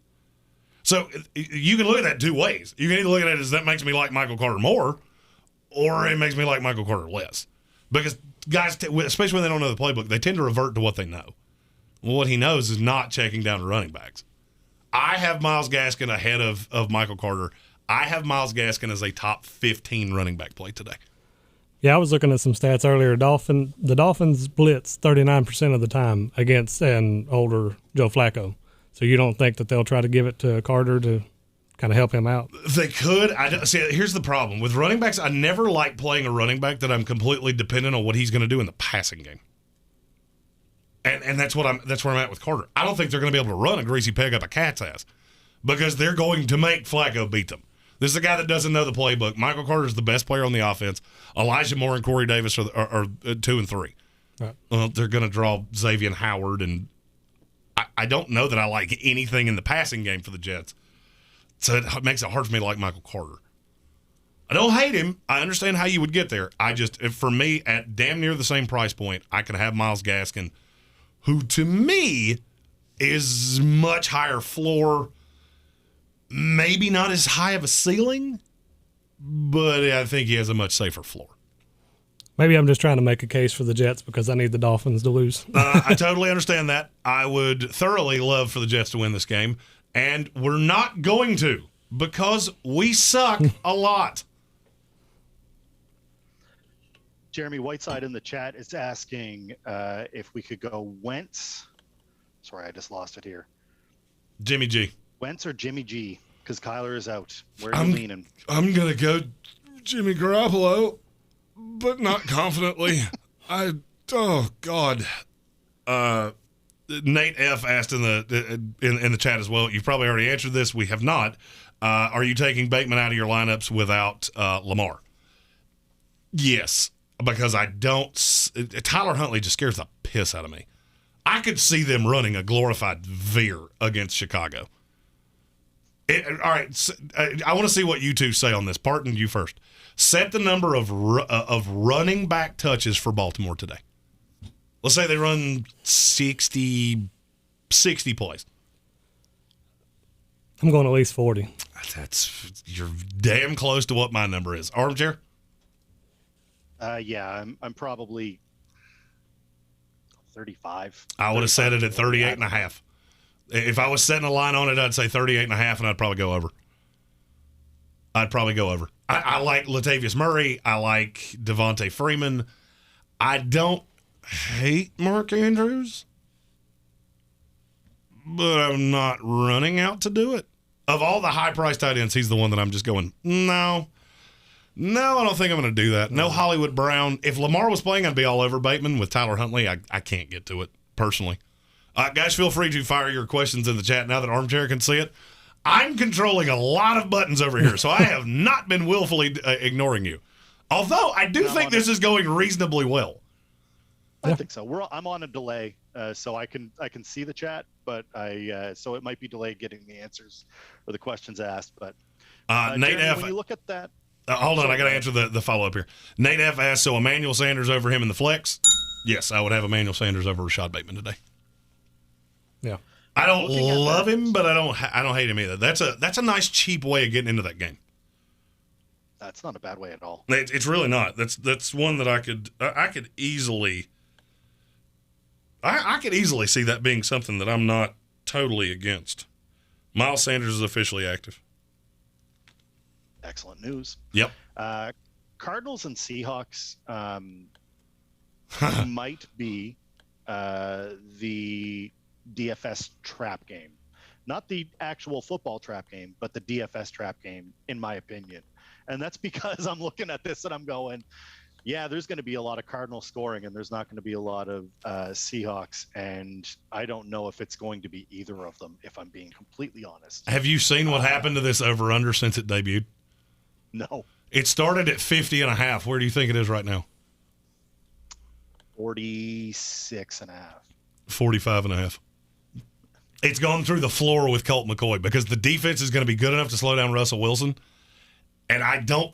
So you can look at that two ways. You can either look at it as that makes me like Michael Carter more, or it makes me like Michael Carter less. Because guys, especially when they don't know the playbook, they tend to revert to what they know. Well, what he knows is not checking down the running backs. I have Myles Gaskin ahead of Michael Carter. I have Myles Gaskin as a top 15 running back play today. Yeah, I was looking at some stats earlier. The Dolphins blitz 39% of the time against an older Joe Flacco. So you don't think that they'll try to give it to Carter to kind of help him out? They could. See, here's the problem. With running backs, I never like playing a running back that I'm completely dependent on what he's going to do in the passing game. And that's where I'm at with Carter. I don't think they're going to be able to run a greasy peg up a cat's ass because they're going to make Flacco beat them. This is a guy that doesn't know the playbook. Michael Carter is the best player on the offense. Elijah Moore and Corey Davis are 2 and 3. Right. Well, they're going to draw Xavier Howard and I don't know that I like anything in the passing game for the Jets. So it makes it hard for me to like Michael Carter. I don't hate him. I understand how you would get there. For me, at damn near the same price point, I could have Myles Gaskin, who to me is much higher floor, maybe not as high of a ceiling, but I think he has a much safer floor. Maybe I'm just trying to make a case for the Jets because I need the Dolphins to lose. I totally understand that. I would thoroughly love for the Jets to win this game, and we're not going to because we suck a lot. Jeremy Whiteside in the chat is asking if we could go Wentz. Sorry, I just lost it here. Jimmy G. Wentz or Jimmy G? Because Kyler is out. Where are you leaning? I'm going to go Jimmy Garoppolo, but not confidently. Oh, God. Nate F. asked in the chat as well. You've probably already answered this. We have not. Are you taking Bateman out of your lineups without Lamar? Yes. Because Tyler Huntley just scares the piss out of me. I could see them running a glorified veer against Chicago. All right, I want to see what you two say on this. Parton, you first. Set the number of running back touches for Baltimore today. Let's say they run 60 plays. I'm going at least 40. You're damn close to what my number is. Armchair? Yeah, I'm probably 35. I would have set it at 38 and a half. If I was setting a line on it, I'd say 38 and a half, and I'd probably go over. I like Latavius Murray. I like Devontae Freeman. I don't hate Mark Andrews, but I'm not running out to do it. Of all the high-priced tight ends, he's the one that I'm just going, no, I don't think I'm going to do that. No Hollywood Brown. If Lamar was playing, I'd be all over Bateman. With Tyler Huntley, I can't get to it, personally. Guys, feel free to fire your questions in the chat now that Armchair can see it. I'm controlling a lot of buttons over here, so I have not been willfully ignoring you. Although, I do think this is going reasonably well. I think so. I'm on a delay, so I can see the chat, but so it might be delayed getting the answers or the questions asked. But Nate Jeremy, F. when you look at that, hold on, I got to answer the follow up here. Nate F. asked, so Emmanuel Sanders over him in the flex? Yes, I would have Emmanuel Sanders over Rashad Bateman today. Yeah, I don't love him, but I don't hate him either. That's a nice cheap way of getting into that game. That's not a bad way at all. It's really not. That's one that I could easily see that being something that I'm not totally against. Miles Sanders is officially active. Excellent news. Yep. Cardinals and Seahawks might be the DFS trap game. Not the actual football trap game, but the DFS trap game, in my opinion. And that's because I'm looking at this and I'm going, yeah, there's going to be a lot of Cardinal scoring and there's not going to be a lot of Seahawks. And I don't know if it's going to be either of them, if I'm being completely honest. Have you seen what happened to this over-under since it debuted? No. It started at 50.5. Where do you think it is right now? 46.5. 45.5. It's gone through the floor with Colt McCoy because the defense is going to be good enough to slow down Russell Wilson. And I don't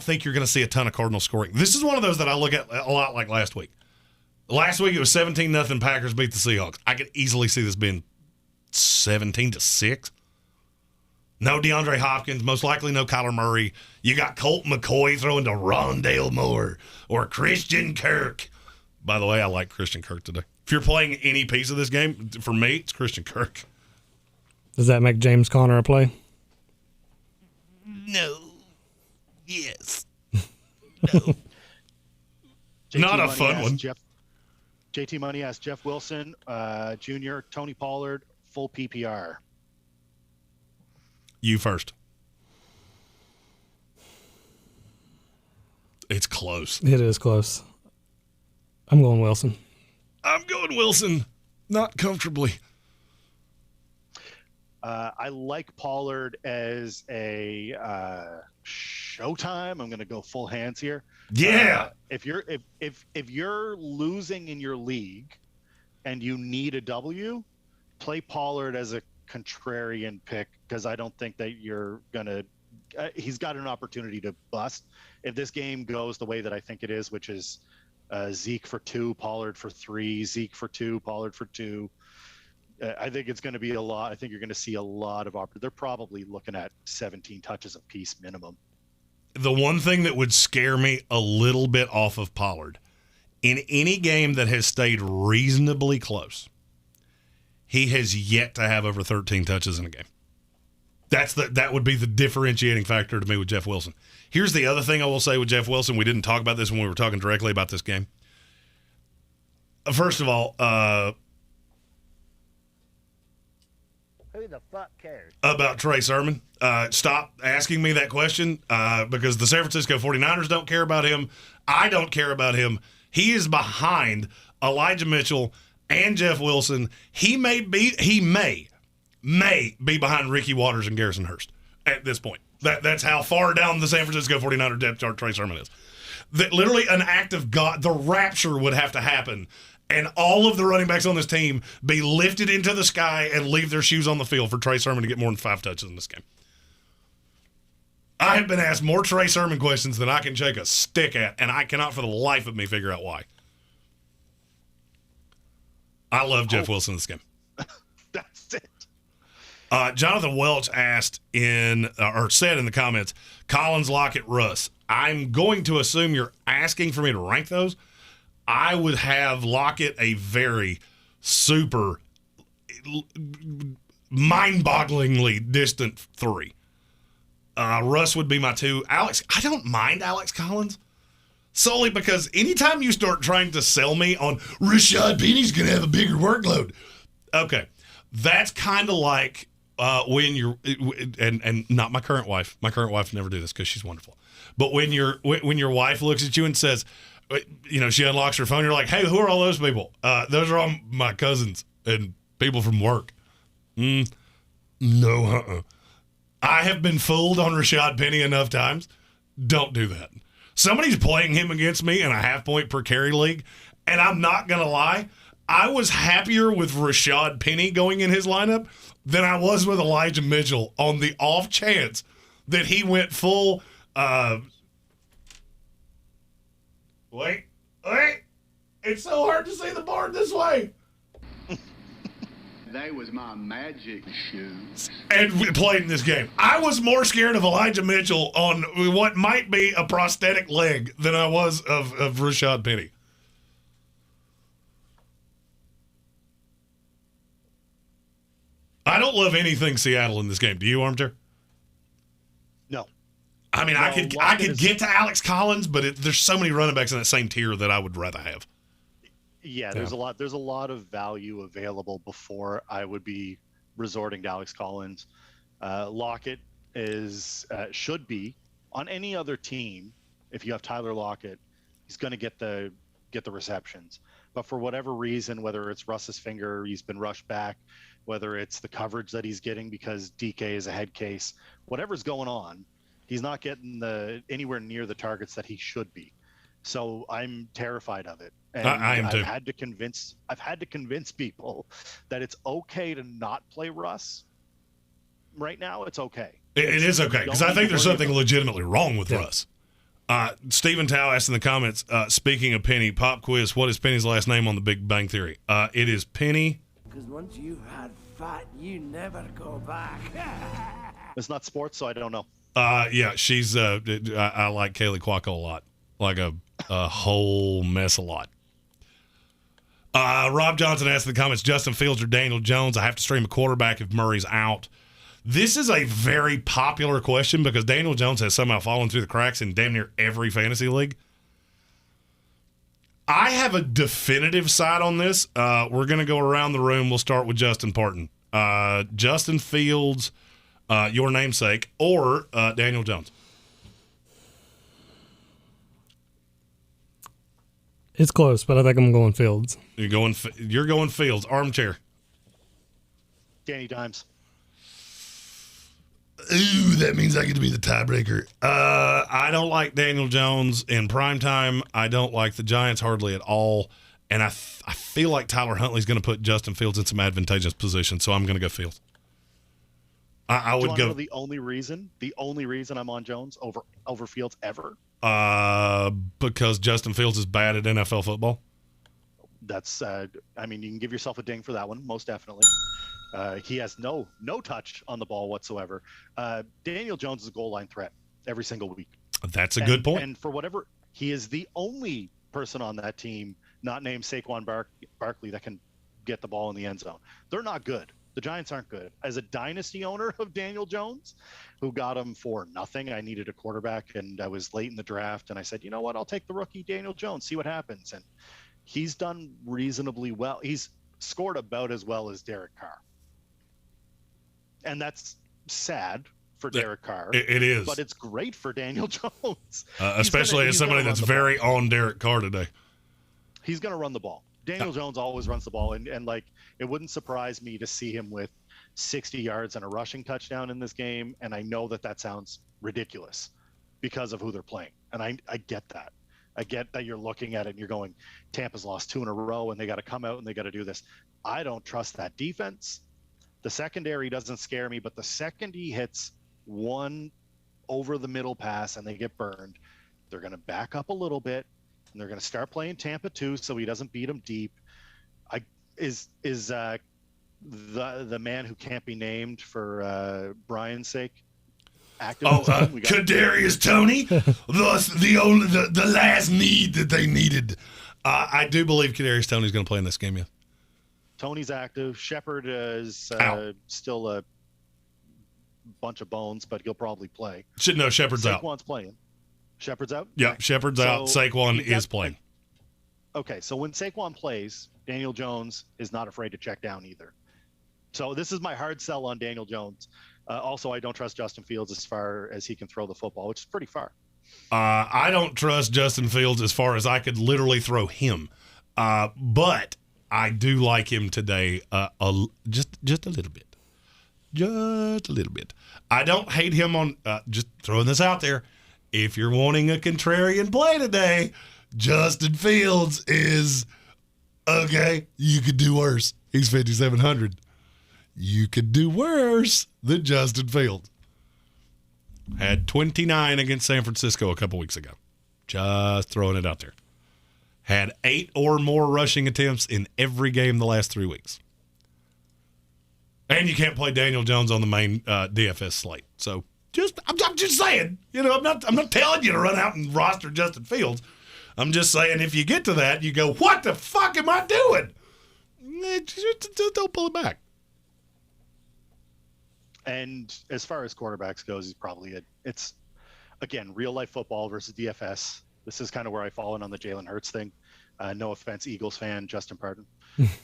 think you're going to see a ton of Cardinals scoring. This is one of those that I look at a lot like last week. Last week it was 17-0 Packers beat the Seahawks. I could easily see this being 17-6. No DeAndre Hopkins, most likely no Kyler Murray. You got Colt McCoy throwing to Rondale Moore or Christian Kirk. By the way, I like Christian Kirk today. If you're playing any piece of this game, for me, it's Christian Kirk. Does that make James Conner a play? No. Yes. No. Not a fun one. JT Money asked Jeff Wilson, Jr., Tony Pollard, full PPR. You first. It's close. It is close. I'm going Wilson. I'm going Wilson. Not comfortably. I like Pollard as a showtime. I'm going to go full hands here. Yeah. If you're losing in your league and you need a W, play Pollard as a contrarian pick because I don't think that you're going to he's got an opportunity to bust. If this game goes the way that I think it is, which is Zeke for 2, Pollard for 3, Zeke for 2, Pollard for 2, I think it's going to be a lot. I think you're going to see a lot of they're probably looking at 17 touches apiece minimum. The one thing that would scare me a little bit off of Pollard, in any game that has stayed reasonably close, he has yet to have over 13 touches in a game. That would be the differentiating factor to me with Jeff Wilson. Here's the other thing I will say with Jeff Wilson. We didn't talk about this when we were talking directly about this game. First of all, who the fuck cares? About Trey Sermon. Stop asking me that question because the San Francisco 49ers don't care about him. I don't care about him. He is behind Elijah Mitchell and Jeff Wilson. He may be behind Ricky Waters and Garrison Hurst at this point. That's how far down the San Francisco 49er depth chart Trey Sermon is. That literally an act of God, the rapture would have to happen, and all of the running backs on this team be lifted into the sky and leave their shoes on the field for Trey Sermon to get more than 5 touches in this game. I have been asked more Trey Sermon questions than I can shake a stick at, and I cannot for the life of me figure out why. I love Jeff Wilson in this game. That's it. Jonathan Welch asked said in the comments, Collins, Lockett, Russ. I'm going to assume you're asking for me to rank those. I would have Lockett a very super mind-bogglingly distant 3. Russ would be my 2. I don't mind Alex Collins solely because anytime you start trying to sell me on Rashad Penny's going to have a bigger workload. Okay. That's kind of like when you're and not my current wife. My current wife never do this because she's wonderful. But when your wife looks at you and says, she unlocks her phone, you're like, hey, who are all those people? Those are all my cousins and people from work. No. I have been fooled on Rashad Penny enough times. Don't do that. Somebody's playing him against me in a half-point per carry league, and I'm not going to lie, I was happier with Rashad Penny going in his lineup than I was with Elijah Mitchell on the off chance that he went full Wait. It's so hard to see the board this way. They was my magic shoes. And we played in this game. I was more scared of Elijah Mitchell on what might be a prosthetic leg than I was of Rashad Penny. I don't love anything Seattle in this game. Do you, Armchair? No. I mean, I could get to Alex Collins, but there's so many running backs in that same tier that I would rather have. Yeah, there's a lot of value available before I would be resorting to Alex Collins. Lockett should be on any other team. If you have Tyler Lockett, he's going to get the receptions. But for whatever reason, whether it's Russ's finger, he's been rushed back, whether it's the coverage that he's getting because DK is a head case, whatever's going on, he's not getting anywhere near the targets that he should be. So I'm terrified of it. And I am too. I've had to convince people that it's okay to not play Russ. Right now, it's okay. It is okay because I think there's something legitimately wrong with Russ. Stephen Tao asked in the comments, speaking of Penny, pop quiz, what is Penny's last name on the Big Bang Theory? It is Penny. Because once you've had fat, you never go back. It's not sports, so I don't know. Yeah, she's. I like Kaylee Cuoco a lot, like a whole mess a lot. Rob Johnson asked in the comments, Justin Fields or Daniel Jones? I have to stream a quarterback if Murray's out. This is a very popular question because Daniel Jones has somehow fallen through the cracks in damn near every fantasy league. I have a definitive side on this. We're going to go around the room. We'll start with Justin Parton. Justin Fields, your namesake, or Daniel Jones? It's close, but I think I'm going Fields. You're going Fields. Armchair. Danny Dimes. Ooh, that means I get to be the tiebreaker. I don't like Daniel Jones in primetime. I don't like the Giants hardly at all. And I feel like Tyler Huntley's going to put Justin Fields in some advantageous position, so I'm going to go Fields. I would go. The only reason I'm on Jones over Fields ever. Because Justin Fields is bad at NFL football. That's, you can give yourself a ding for that one, most definitely. He has no touch on the ball whatsoever. Daniel Jones is a goal line threat every single week. That's a good point. And for whatever, he is the only person on that team not named Saquon Barkley that can get the ball in the end zone. They're not good. The Giants aren't good. As a dynasty owner of Daniel Jones, who got him for nothing, I needed a quarterback, and I was late in the draft, and I said, you know what, I'll take the rookie Daniel Jones, see what happens. And he's done reasonably well. He's scored about as well as Derek Carr. And that's sad for Derek Carr. It is. But it's great for Daniel Jones. Especially as somebody that's very on Derek Carr today. He's going to run the ball. Daniel Jones always runs the ball, and like, it wouldn't surprise me to see him with 60 yards and a rushing touchdown in this game. And I know that sounds ridiculous because of who they're playing. And I get that. I get that you're looking at it and you're going, Tampa's lost 2 in a row and they got to come out and they got to do this. I don't trust that defense. The secondary doesn't scare me, but the second he hits one over the middle pass and they get burned, they're going to back up a little bit and they're going to start playing Tampa too, so he doesn't beat them deep. The man who can't be named for Brian's sake active? Kadarius Toney, the last need that they needed. I do believe Kadarius Toney's going to play in this game. Yeah, Tony's active. Shepard is still a bunch of bones, but he'll probably play. Shepard's out. Saquon's playing. Shepard's out? Yeah, okay. Shepard's out. Saquon is playing. Okay, so when Saquon plays, Daniel Jones is not afraid to check down either. So this is my hard sell on Daniel Jones. Also, I don't trust Justin Fields as far as he can throw the football, which is pretty far. I don't trust Justin Fields as far as I could literally throw him. But I do like him today just a little bit. Just a little bit. I don't hate him on just throwing this out there. If you're wanting a contrarian play today, Justin Fields is okay. You could do worse. He's 5,700. You could do worse than Justin Fields. Had 29 against San Francisco a couple weeks ago. Just throwing it out there. Had 8 or more rushing attempts in every game the last 3 weeks. And you can't play Daniel Jones on the main DFS slate. So I'm just saying, I'm not telling you to run out and roster Justin Fields. I'm just saying if you get to that, you go, what the fuck am I doing? Just don't pull it back. And as far as quarterbacks goes, he's probably it's again, real life football versus DFS. This is kind of where I fall in on the Jalen Hurts thing. No offense, Eagles fan, Justin Pardon.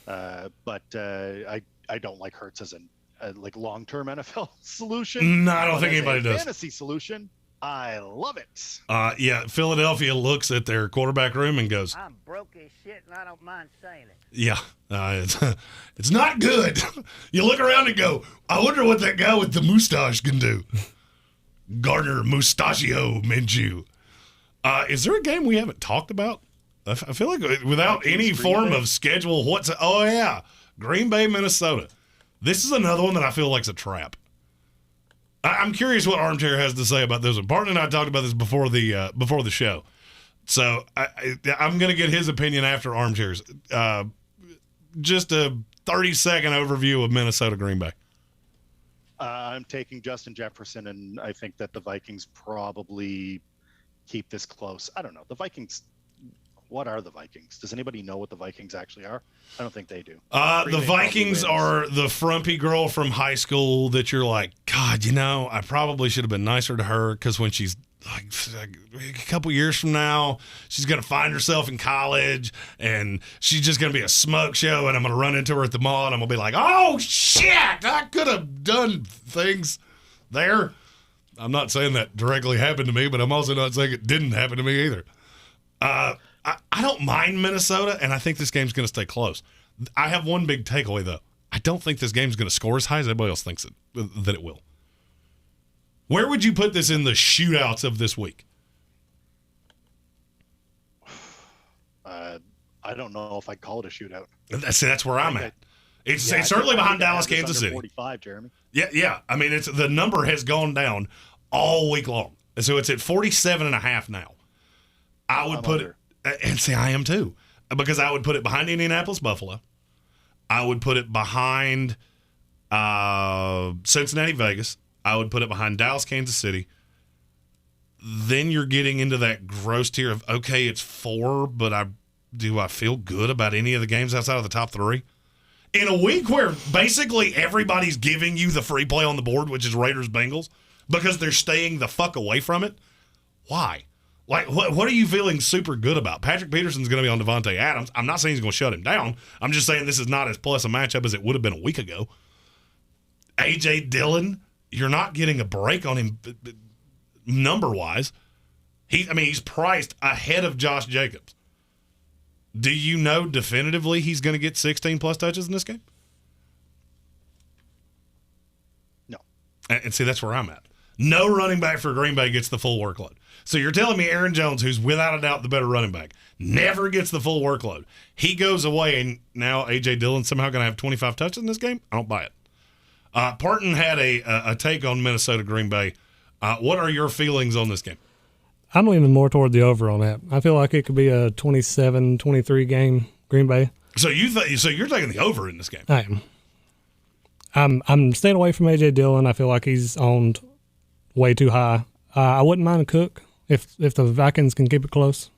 But I don't like Hurts as a long-term NFL solution. No, I don't think anybody does. Fantasy solution. I love it. Yeah, Philadelphia looks at their quarterback room and goes, I'm broke as shit and I don't mind saying it. Yeah, it's not good. You look around and go, I wonder what that guy with the mustache can do. Gardner Mustachio Minshew. Is there a game we haven't talked about? I feel like without any form of schedule oh yeah, Green Bay, Minnesota. This is another one that I feel like is a trap. I'm curious what Armchair has to say about this one. Barton and I talked about this before the show, so I'm going to get his opinion after Armchair's. Just a 30-second overview of Minnesota Green Bay. I'm taking Justin Jefferson, and I think that the Vikings probably keep this close. I don't know. The Vikings. What are the Vikings? Does anybody know what the Vikings actually are? I don't think they do. The Vikings are the frumpy girl from high school that you're like, God, I probably should have been nicer to her because when she's like a couple years from now, she's going to find herself in college and she's just going to be a smoke show and I'm going to run into her at the mall and I'm going to be like, oh, shit, I could have done things there. I'm not saying that directly happened to me, but I'm also not saying it didn't happen to me either. I don't mind Minnesota, and I think this game's going to stay close. I have one big takeaway, though. I don't think this game's going to score as high as everybody else thinks that it will. Where would you put this in the shootouts of this week? I don't know if I'd call it a shootout. That's where I'm at. It's certainly behind Dallas, Kansas City. 45, Jeremy. Yeah. I mean, the number has gone down all week long. And so it's at 47.5 now. I would put it, and see, I am too, because I would put it behind Indianapolis, Buffalo. I would put it behind Cincinnati, Vegas. I would put it behind Dallas, Kansas City. Then you're getting into that gross tier of, okay, it's 4, but do I feel good about any of the games outside of the top 3? In a week where basically everybody's giving you the free play on the board, which is Raiders-Bengals, because they're staying the fuck away from it, why? Like, what are you feeling super good about? Patrick Peterson's going to be on Devontae Adams. I'm not saying he's going to shut him down. I'm just saying this is not as plus a matchup as it would have been a week ago. A.J. Dillon, you're not getting a break on him number-wise. He's priced ahead of Josh Jacobs. Do you know definitively he's going to get 16-plus touches in this game? No. And see, that's where I'm at. No running back for Green Bay gets the full workload. So you're telling me Aaron Jones, who's without a doubt the better running back, never gets the full workload. He goes away, and now A.J. Dillon's somehow going to have 25 touches in this game? I don't buy it. Parton had a take on Minnesota Green Bay. What are your feelings on this game? I'm leaning more toward the over on that. I feel like it could be a 27-23 game Green Bay. So you're taking the over in this game? I am. I'm staying away from A.J. Dillon. I feel like he's owned way too high. I wouldn't mind Cook if the Vikings can keep it close.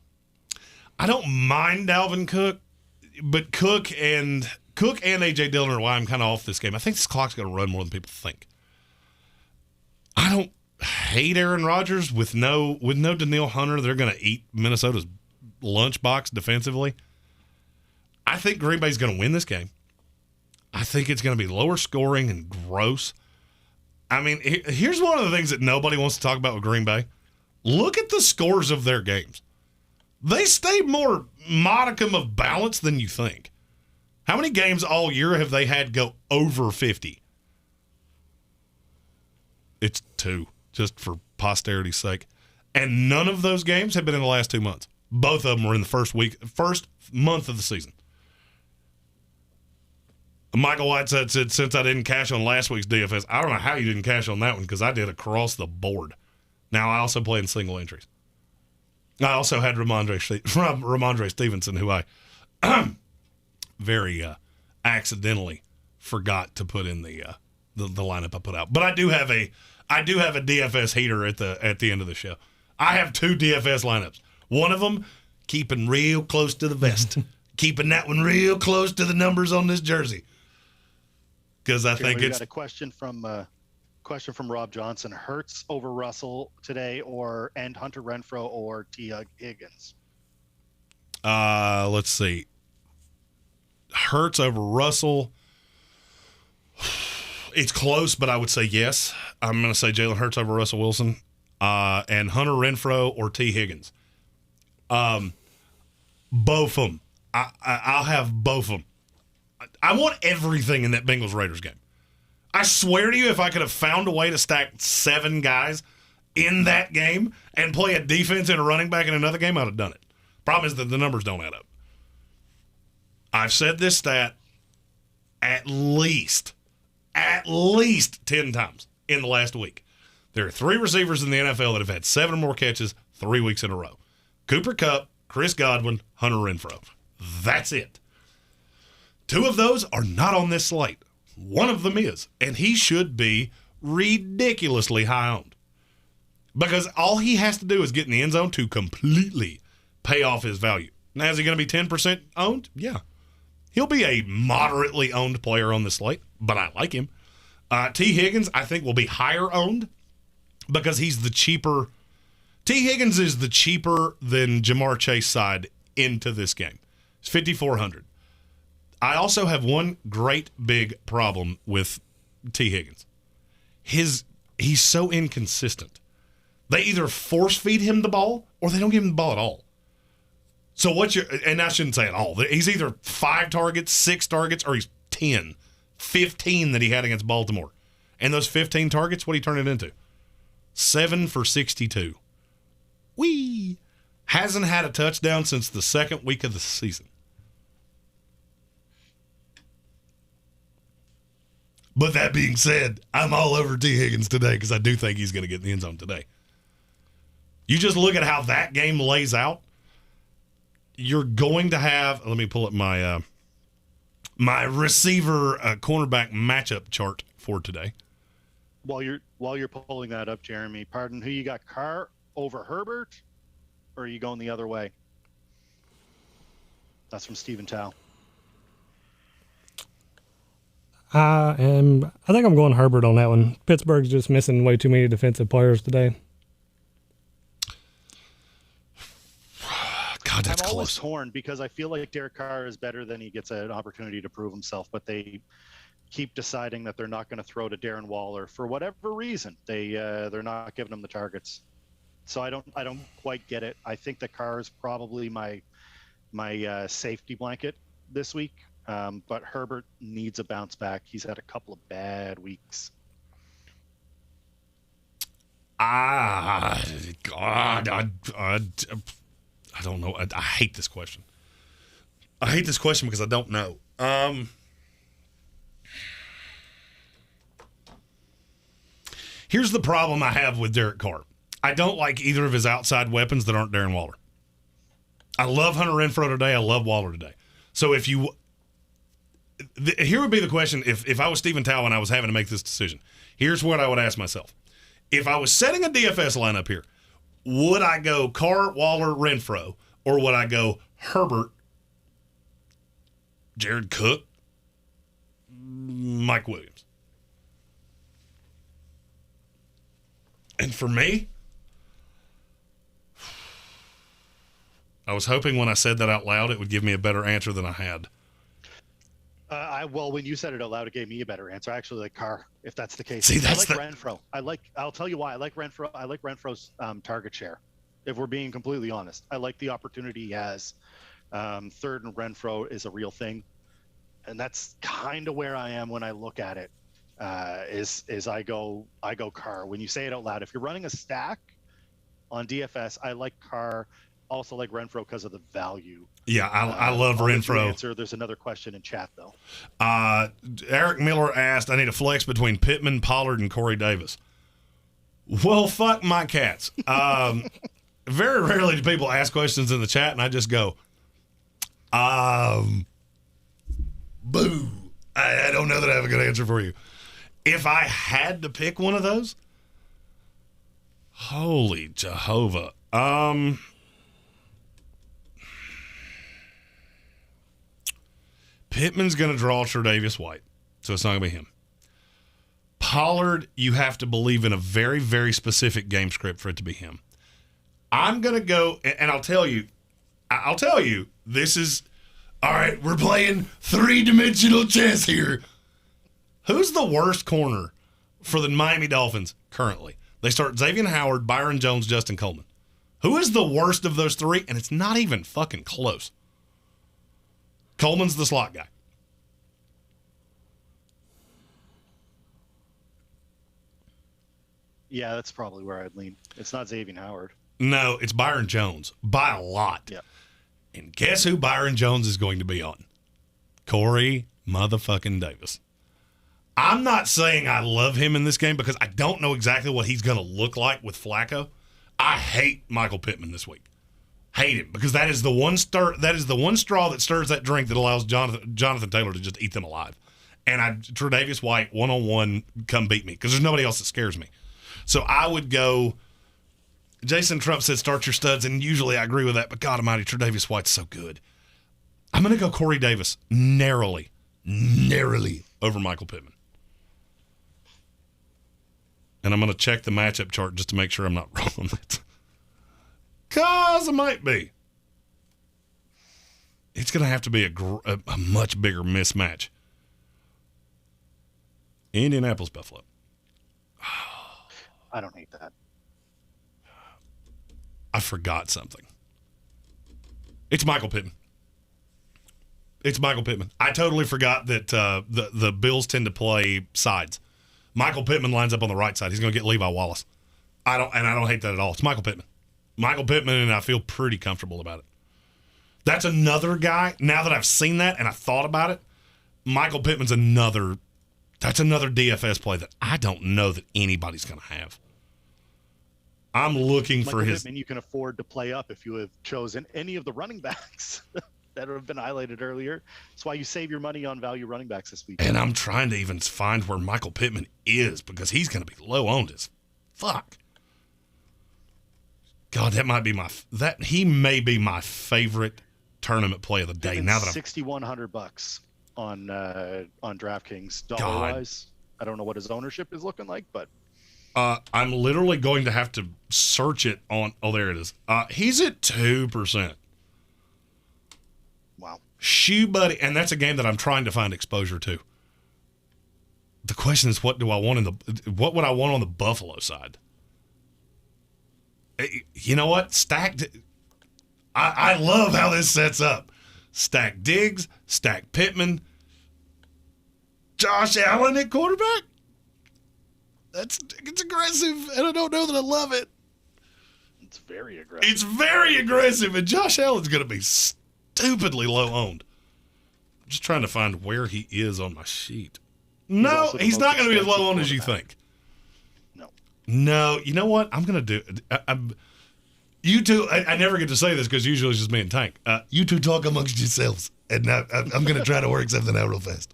I don't mind Dalvin Cook, but Cook and A.J. Dillon are why I'm kind of off this game. I think this clock's going to run more than people think. I don't hate Aaron Rodgers with no Danielle Hunter. They're going to eat Minnesota's lunchbox defensively. I think Green Bay's going to win this game. I think it's going to be lower scoring and gross. I mean, here's one of the things that nobody wants to talk about with Green Bay. Look at the scores of their games. They stay more modicum of balance than you think. How many games all year have they had go over 50? It's 2, just for posterity's sake. And none of those games have been in the last 2 months. Both of them were in the first month of the season. Michael White said, since I didn't cash on last week's DFS, I don't know how you didn't cash on that one because I did across the board. Now, I also played in single entries. I also had Ramondre Stevenson, who I very accidentally forgot to put in the lineup I put out. But I do have a DFS heater at the end of the show. I have 2 DFS lineups. One of them, keeping real close to the vest. Keeping that one real close to the numbers on this jersey. Because I think it's... got a question from Rob Johnson. Hurts over Russell today and Hunter Renfrow or T. Higgins? Let's see. Hurts over Russell. It's close, but I would say yes. I'm going to say Jalen Hurts over Russell Wilson. And Hunter Renfrow or T. Higgins. Both of them. I'll have both of them. I want everything in that Bengals Raiders game. I swear to you, if I could have found a way to stack 7 guys in that game and play a defense and a running back in another game, I'd have done it. Problem is that the numbers don't add up. I've said this stat at least 10 times in the last week. There are 3 receivers in the NFL that have had 7 or more catches 3 weeks in a row. Cooper Kupp, Chris Godwin, Hunter Renfrow. That's it. 2 of those are not on this slate. One of them is, and he should be ridiculously high owned. Because all he has to do is get in the end zone to completely pay off his value. Now, is he going to be 10% owned? Yeah. He'll be a moderately owned player on the slate, but I like him. T. Higgins, I think, will be higher owned because he's the cheaper. T. Higgins is the cheaper than Jamar Chase side into this game. It's $5,400. I also have one great big problem with T. Higgins. He's so inconsistent. They either force feed him the ball or they don't give him the ball at all. So and I shouldn't say at all. He's either 5 targets, 6 targets, or he's 10, 15 that he had against Baltimore. And those 15 targets, what did he turn it into? 7 for 62. Hasn't had a touchdown since the 2nd week of the season. But that being said, I'm all over T. Higgins today because I do think he's going to get in the end zone today. You just look at how that game lays out. You're going to have, let me pull up my my receiver cornerback matchup chart for today. While you're pulling that up, Jeremy, pardon, who you got, Carr over Herbert, or are you going the other way? That's from Stephen Tao. I think I'm going Herbert on that one. Pittsburgh's just missing way too many defensive players today. God, that's I'm always close. torn because I feel like Derek Carr is better than he gets an opportunity to prove himself, but they keep deciding that they're not going to throw to Darren Waller for whatever reason. They're not giving him the targets. So I don't quite get it. I think that Carr is probably my safety blanket this week. But Herbert needs a bounce back. He's had a couple of bad weeks. God, I don't know. I hate this question. I hate this question because I don't know. Here's the problem I have with Derek Carr. I don't like either of his outside weapons that aren't Darren Waller. I love Hunter Renfrow today. I love Waller today. So if you... here would be the question if I was Stephen Tao and I was having to make this decision. Here's what I would ask myself. If I was setting a DFS lineup here, would I go Carr, Waller, Renfrow, or would I go Herbert, Jared Cook, Mike Williams? And for me, I was hoping when I said that out loud it would give me a better answer than I had. When you said it out loud, it gave me a better answer. I actually like Carr, if that's the case. See, that's I like Renfrow. I'll tell you why. I like Renfrow. I like Renfrow's target share. If we're being completely honest, I like the opportunity he has. Third and Renfrow is a real thing, and that's kind of where I am when I look at it. Is I go Carr. When you say it out loud, if you're running a stack on DFS, I like Carr. Also like Renfrow because of the value. Yeah, I love Renfrow. There's another question in chat, though. Eric Miller asked, I need a flex between Pittman, Pollard, and Corey Davis. Well, fuck my cats. Very rarely do people ask questions in the chat, and I just go, boo. I don't know that I have a good answer for you. If I had to pick one of those, holy Jehovah. Pittman's going to draw Tre'Davious White, so it's not going to be him. Pollard, you have to believe in a very, very specific game script for it to be him. I'm going to go, and I'll tell you, this is, all right, we're playing three-dimensional chess here. Who's the worst corner for the Miami Dolphins currently? They start Xavier Howard, Byron Jones, Justin Coleman. Who is the worst of those three? And it's not even fucking close. Coleman's the slot guy. Yeah, that's probably where I'd lean. It's not Xavier Howard. No, it's Byron Jones by a lot. Yeah. And guess who Byron Jones is going to be on? Corey motherfucking Davis. I'm not saying I love him in this game because I don't know exactly what he's going to look like with Flacco. I hate Michael Pittman this week. Hate him because that is the one straw that stirs that drink that allows Jonathan Taylor to just eat them alive. And Tre'Davious White one-on-one come beat me because there's nobody else that scares me. So I would go. Jason Trump said start your studs, and usually I agree with that. But God Almighty, Tre'Davious White's so good. I'm going to go Corey Davis narrowly over Michael Pittman. And I'm going to check the matchup chart just to make sure I'm not wrong on that. Because it might be. It's going to have to be a much bigger mismatch. Indianapolis, Buffalo. I don't hate that. I forgot something. It's Michael Pittman. It's Michael Pittman. I totally forgot that the Bills tend to play sides. Michael Pittman lines up on the right side. He's going to get Levi Wallace. I don't hate that at all. It's Michael Pittman. Michael Pittman, and I feel pretty comfortable about it. That's another guy, now that I've seen that and I thought about it, Michael Pittman's another That's another DFS play that I don't know that anybody's going to have. I'm looking for his. Pittman, you can afford to play up if you have chosen any of the running backs that have been highlighted earlier. That's why you save your money on value running backs this week. And I'm trying to even find where Michael Pittman is because he's going to be low owned as fuck. God, that might be he may be my favorite tournament play of the day. Now that $6,100 on DraftKings dollar wise. I don't know what his ownership is looking like, but I'm literally going to have to search it on. Oh, there it is. He's at 2%. Wow. Shoe buddy, and that's a game that I'm trying to find exposure to. The question is, what would I want on the Buffalo side? You know what? Stacked. I love how this sets up. Stack Diggs, stack Pittman, Josh Allen at quarterback. It's aggressive, and I don't know that I love it. It's very aggressive. It's very aggressive, and Josh Allen's going to be stupidly low owned. I'm just trying to find where he is on my sheet. No, he's not going to be as low owned as you think. No, you know what? I'm going to do. You two, I never get to say this because usually it's just me and Tank. You two talk amongst yourselves, and I'm going to try to work something out real fast.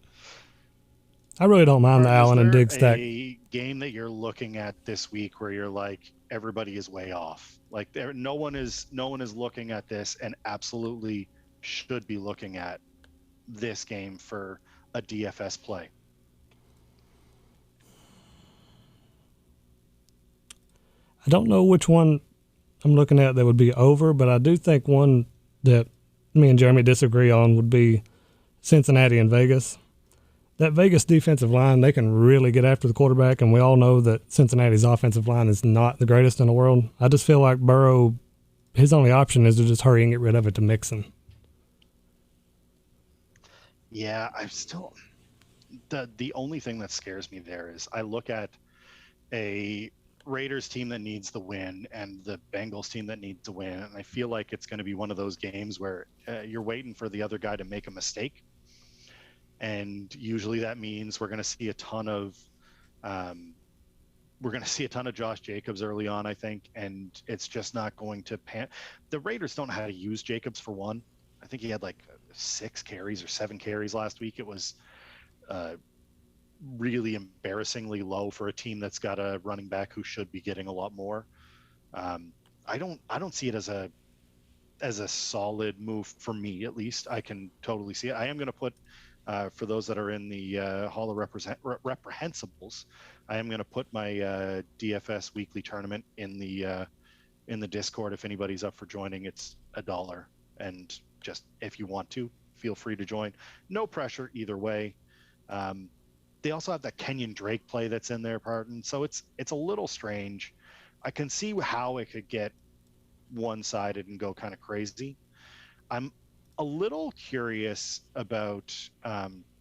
I really don't mind the Allen and Diggs stack. A game that you're looking at this week where you're like, everybody is way off. Like no one is looking at this and absolutely should be looking at this game for a DFS play. I don't know which one I'm looking at that would be over, but I do think one that me and Jeremy disagree on would be Cincinnati and Vegas. That Vegas defensive line, they can really get after the quarterback, and we all know that Cincinnati's offensive line is not the greatest in the world. I just feel like Burrow, his only option is to just hurry and get rid of it to Mixon. Yeah, I'm still the only thing that scares me there is I look at a Raiders team that needs the win and the Bengals team that needs to win, and I feel like it's going to be one of those games where you're waiting for the other guy to make a mistake, and usually that means we're going to see a ton of Josh Jacobs early on, I think, and it's just not going to pan. The Raiders don't know how to use Jacobs for one. I think he had like 6 carries or 7 carries last week. It was really embarrassingly low for a team that's got a running back who should be getting a lot more. I don't see it as a solid move for me, at least. I can totally see it. I am going to put for those that are in the Hall of Reprehensibles, I am going to put my DFS weekly tournament in the Discord. If anybody's up for joining, it's $1, and just if you want to, feel free to join. No pressure either way. They also have that Kenyon Drake play that's in there, pardon. So it's a little strange. I can see how it could get one-sided and go kind of crazy. I'm a little curious about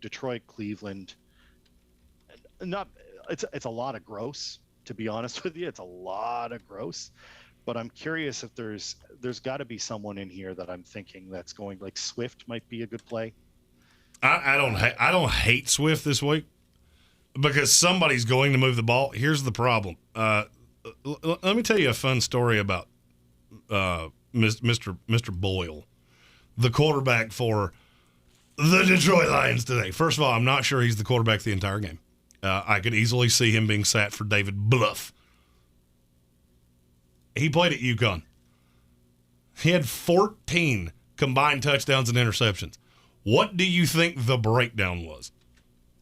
Detroit, Cleveland. It's a lot of gross, to be honest with you. It's a lot of gross. But I'm curious if there's got to be someone in here that I'm thinking that's going, like Swift might be a good play. I don't hate Swift this week because somebody's going to move the ball. Here's the problem. Let me tell you a fun story about Mr. Boyle, the quarterback for the Detroit Lions today. First of all, I'm not sure he's the quarterback the entire game. I could easily see him being sat for David Bluff. He played at UConn. He had 14 combined touchdowns and interceptions. What do you think the breakdown was?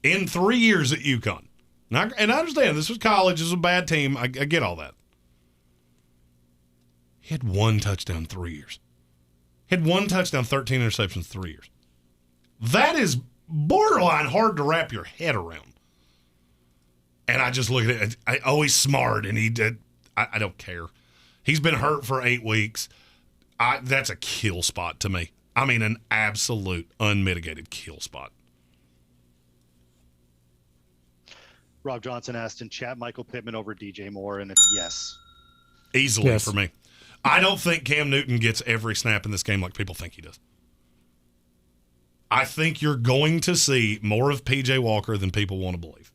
In 3 years at UConn. Now, and I understand this was college. This was a bad team. I get all that. He had 1 touchdown 3 years. He had 1 touchdown, 13 interceptions 3 years. That is borderline hard to wrap your head around. And I just look at it. He's smart, and he did. I don't care. He's been hurt for 8 weeks. That's a kill spot to me. I mean, an absolute unmitigated kill spot. Rob Johnson asked in chat, Michael Pittman over DJ Moore, and it's yes. Easily for me. I don't think Cam Newton gets every snap in this game like people think he does. I think you're going to see more of P.J. Walker than people want to believe.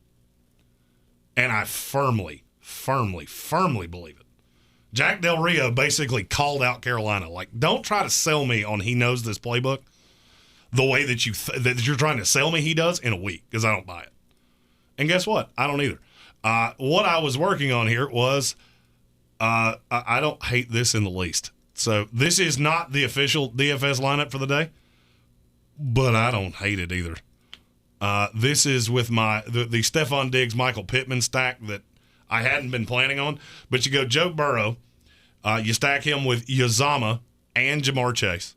And I firmly believe it. Jack Del Rio basically called out Carolina. Like, don't try to sell me on he knows this playbook the way that that you're trying to sell me he does in a week, because I don't buy it. And guess what? I don't either. What I was working on here was I don't hate this in the least. So this is not the official DFS lineup for the day, but I don't hate it either. This is with the Stephon Diggs, Michael Pittman stack that I hadn't been planning on. But you go Joe Burrow, you stack him with Uzomah and Jamar Chase.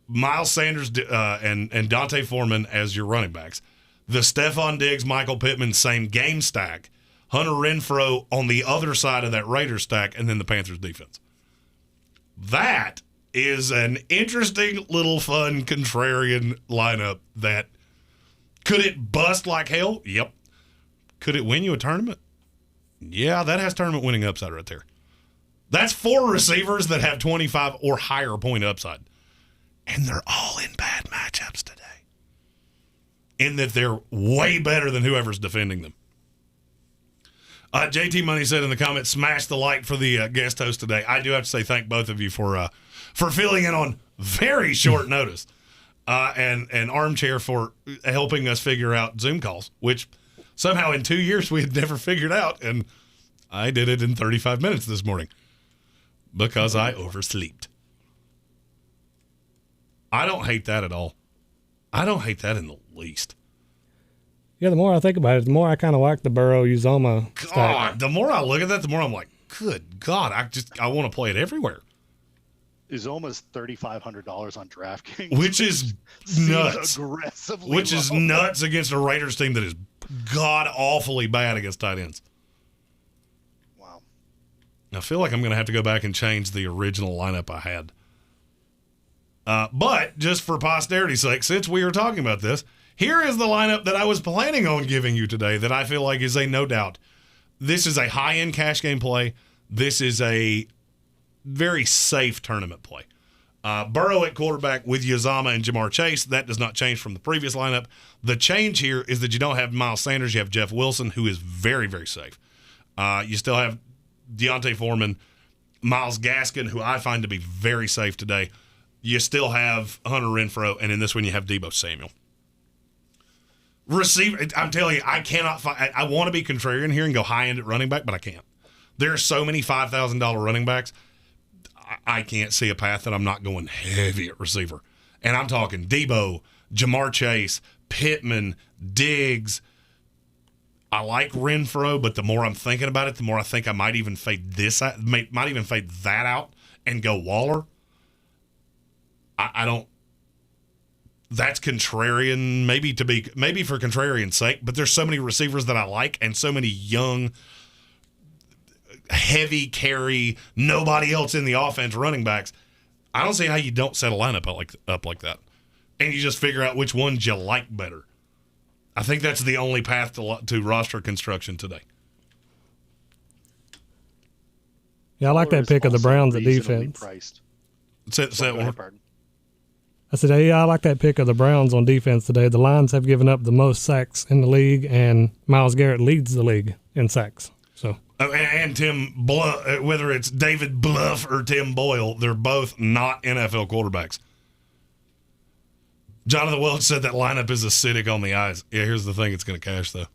Miles Sanders and Dante Foreman as your running backs. The Stephon Diggs, Michael Pittman, same game stack. Hunter Renfrow on the other side of that Raiders stack, and then the Panthers defense. That is an interesting little fun contrarian lineup that could it bust like hell? Yep. Could it win you a tournament? Yeah, that has tournament winning upside right there. That's 4 receivers that have 25 or higher point upside. And they're all in bad matchups today. In that they're way better than whoever's defending them. JT Money said in the comments, smash the like for the guest host today. I do have to say thank both of you for filling in on very short notice. And Armchair for helping us figure out Zoom calls, which somehow in 2 years we had never figured out. And I did it in 35 minutes this morning because I overslept. I don't hate that at all. I don't hate that in the least. Yeah, the more I think about it, the more I kind of like the Burrow Uzomah stack. God, the more I look at that, the more I'm like, good God, I want to play it everywhere. Uzomah's $3,500 on DraftKings, which is nuts. Aggressively which is low. Nuts against a Raiders team that is god awfully bad against tight ends. Wow. I feel like I'm going to have to go back and change the original lineup I had. But just for posterity's sake, since we are talking about this, here is the lineup that I was planning on giving you today that I feel like is a no doubt. This is a high-end cash game play. This is a very safe tournament play. Burrow at quarterback with Uzomah and Jamar Chase. That does not change from the previous lineup. The change here is that you don't have Miles Sanders. You have Jeff Wilson, who is very, very safe. You still have Deontay Foreman, Myles Gaskin, who I find to be very safe today. You still have Hunter Renfrow, and in this one you have Deebo Samuel. Receiver, I'm telling you, I cannot find. I want to be contrarian here and go high end at running back, but I can't. There are so many $5,000 running backs. I can't see a path that I'm not going heavy at receiver. And I'm talking Deebo, Jamar Chase, Pittman, Diggs. I like Renfrow, but the more I'm thinking about it, the more I think I might even fade might even fade that out and go Waller. I don't. That's contrarian, maybe for contrarian's sake, but there's so many receivers that I like and so many young, heavy carry, nobody else in the offense running backs. I don't see how you don't set a lineup up like that. And you just figure out which ones you like better. I think that's the only path to roster construction today. Yeah, I like that pick of the Browns at defense. Say that one. I said, yeah, I like that pick of the Browns on defense today. The Lions have given up the most sacks in the league, and Myles Garrett leads the league in sacks. So, and Tim Bluff, whether it's David Bluff or Tim Boyle, they're both not NFL quarterbacks. Jonathan Welch said that lineup is acidic on the eyes. Yeah, here's the thing: it's going to cash though.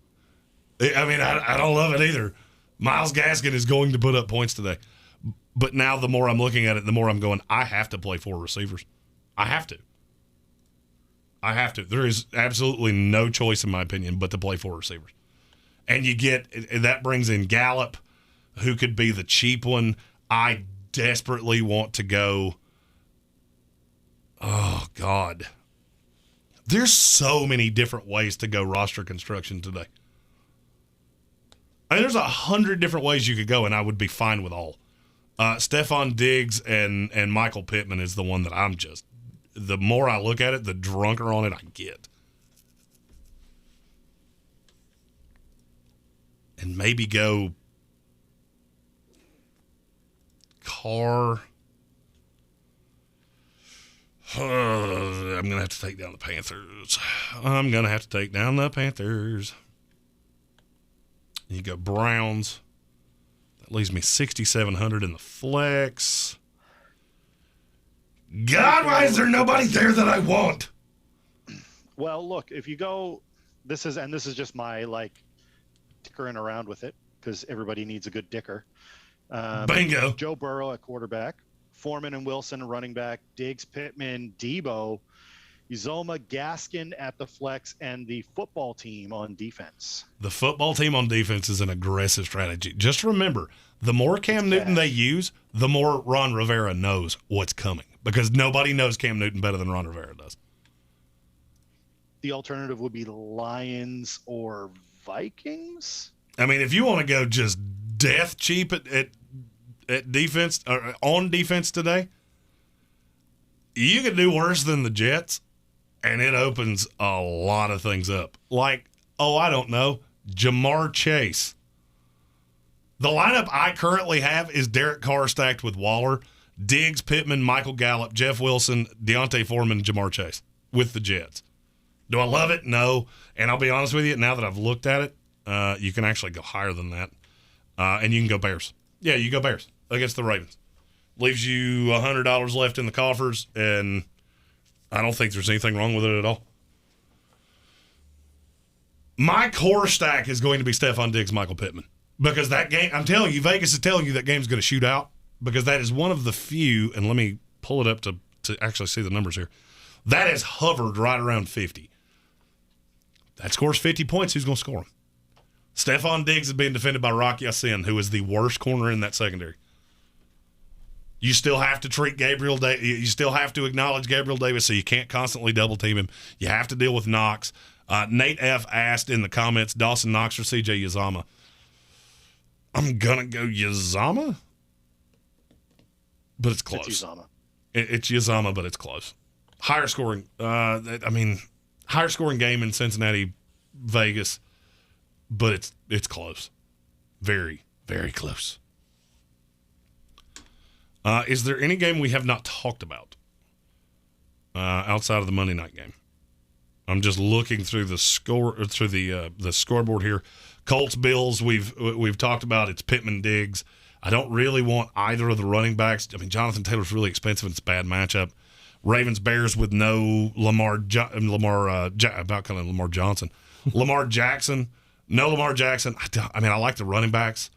I mean, I don't love it either. Myles Gaskin is going to put up points today, but now the more I'm looking at it, the more I'm going, I have to play 4 receivers. I have to. There is absolutely no choice, in my opinion, but to play 4 receivers. And that brings in Gallup, who could be the cheap one. I desperately want to go. Oh, God. There's so many different ways to go roster construction today. I mean, there's 100 different ways you could go, and I would be fine with all. Stephon Diggs and Michael Pittman is the one that I'm just. The more I look at it, the drunker on it I get. And maybe go Carr. I'm going to have to take down the Panthers. You go Browns. That leaves me 6,700 in the flex. God, why is there nobody there that I want? Well, look, if you go, this is just my dickering around with it because everybody needs a good dicker. Bingo. Joe Burrow at quarterback, Foreman and Wilson running back, Diggs, Pittman, Debo, Uzoma, Gaskin at the flex, and the football team on defense. The football team on defense is an aggressive strategy. Just remember, the more Cam Newton they use, the more Ron Rivera knows what's coming because nobody knows Cam Newton better than Ron Rivera does. The alternative would be Lions or Vikings. I mean, if you want to go just death cheap at defense or on defense today, you could do worse than the Jets, and it opens a lot of things up. I don't know, Jamar Chase. The lineup I currently have is Derek Carr stacked with Waller, Diggs, Pittman, Michael Gallup, Jeff Wilson, Deontay Foreman, Jamar Chase with the Jets. Do I love it? No. And I'll be honest with you, now that I've looked at it, you can actually go higher than that. And you can go Bears. Yeah, you go Bears against the Ravens. Leaves you $100 left in the coffers, and I don't think there's anything wrong with it at all. My core stack is going to be Stephon Diggs, Michael Pittman. Because that game, I'm telling you, Vegas is telling you that game's going to shoot out. Because that is one of the few, and let me pull it up to actually see the numbers here, that has hovered right around 50. That scores 50 points. Who's going to score them? Stephon Diggs is being defended by Rock Ya-Sin, who is the worst corner in that secondary. You still have to treat you still have to acknowledge Gabriel Davis, so you can't constantly double team him. You have to deal with Knox. Nate F. asked in the comments, Dawson Knox or CJ Uzomah. I'm going to go Uzomah, but it's close. It's Uzomah. It's Uzomah, but it's close. Higher scoring game in Cincinnati, Vegas, but it's close. Very, very close. Is there any game we have not talked about outside of the Monday night game? I'm just looking through the the scoreboard here. Colts, Bills, we've talked about. It's Pittman, Diggs. I don't really want either of the running backs. I mean, Jonathan Taylor's really expensive, and it's a bad matchup. Ravens, Bears with no Lamar Jackson. Lamar Jackson. No Lamar Jackson. I mean, I like the running backs.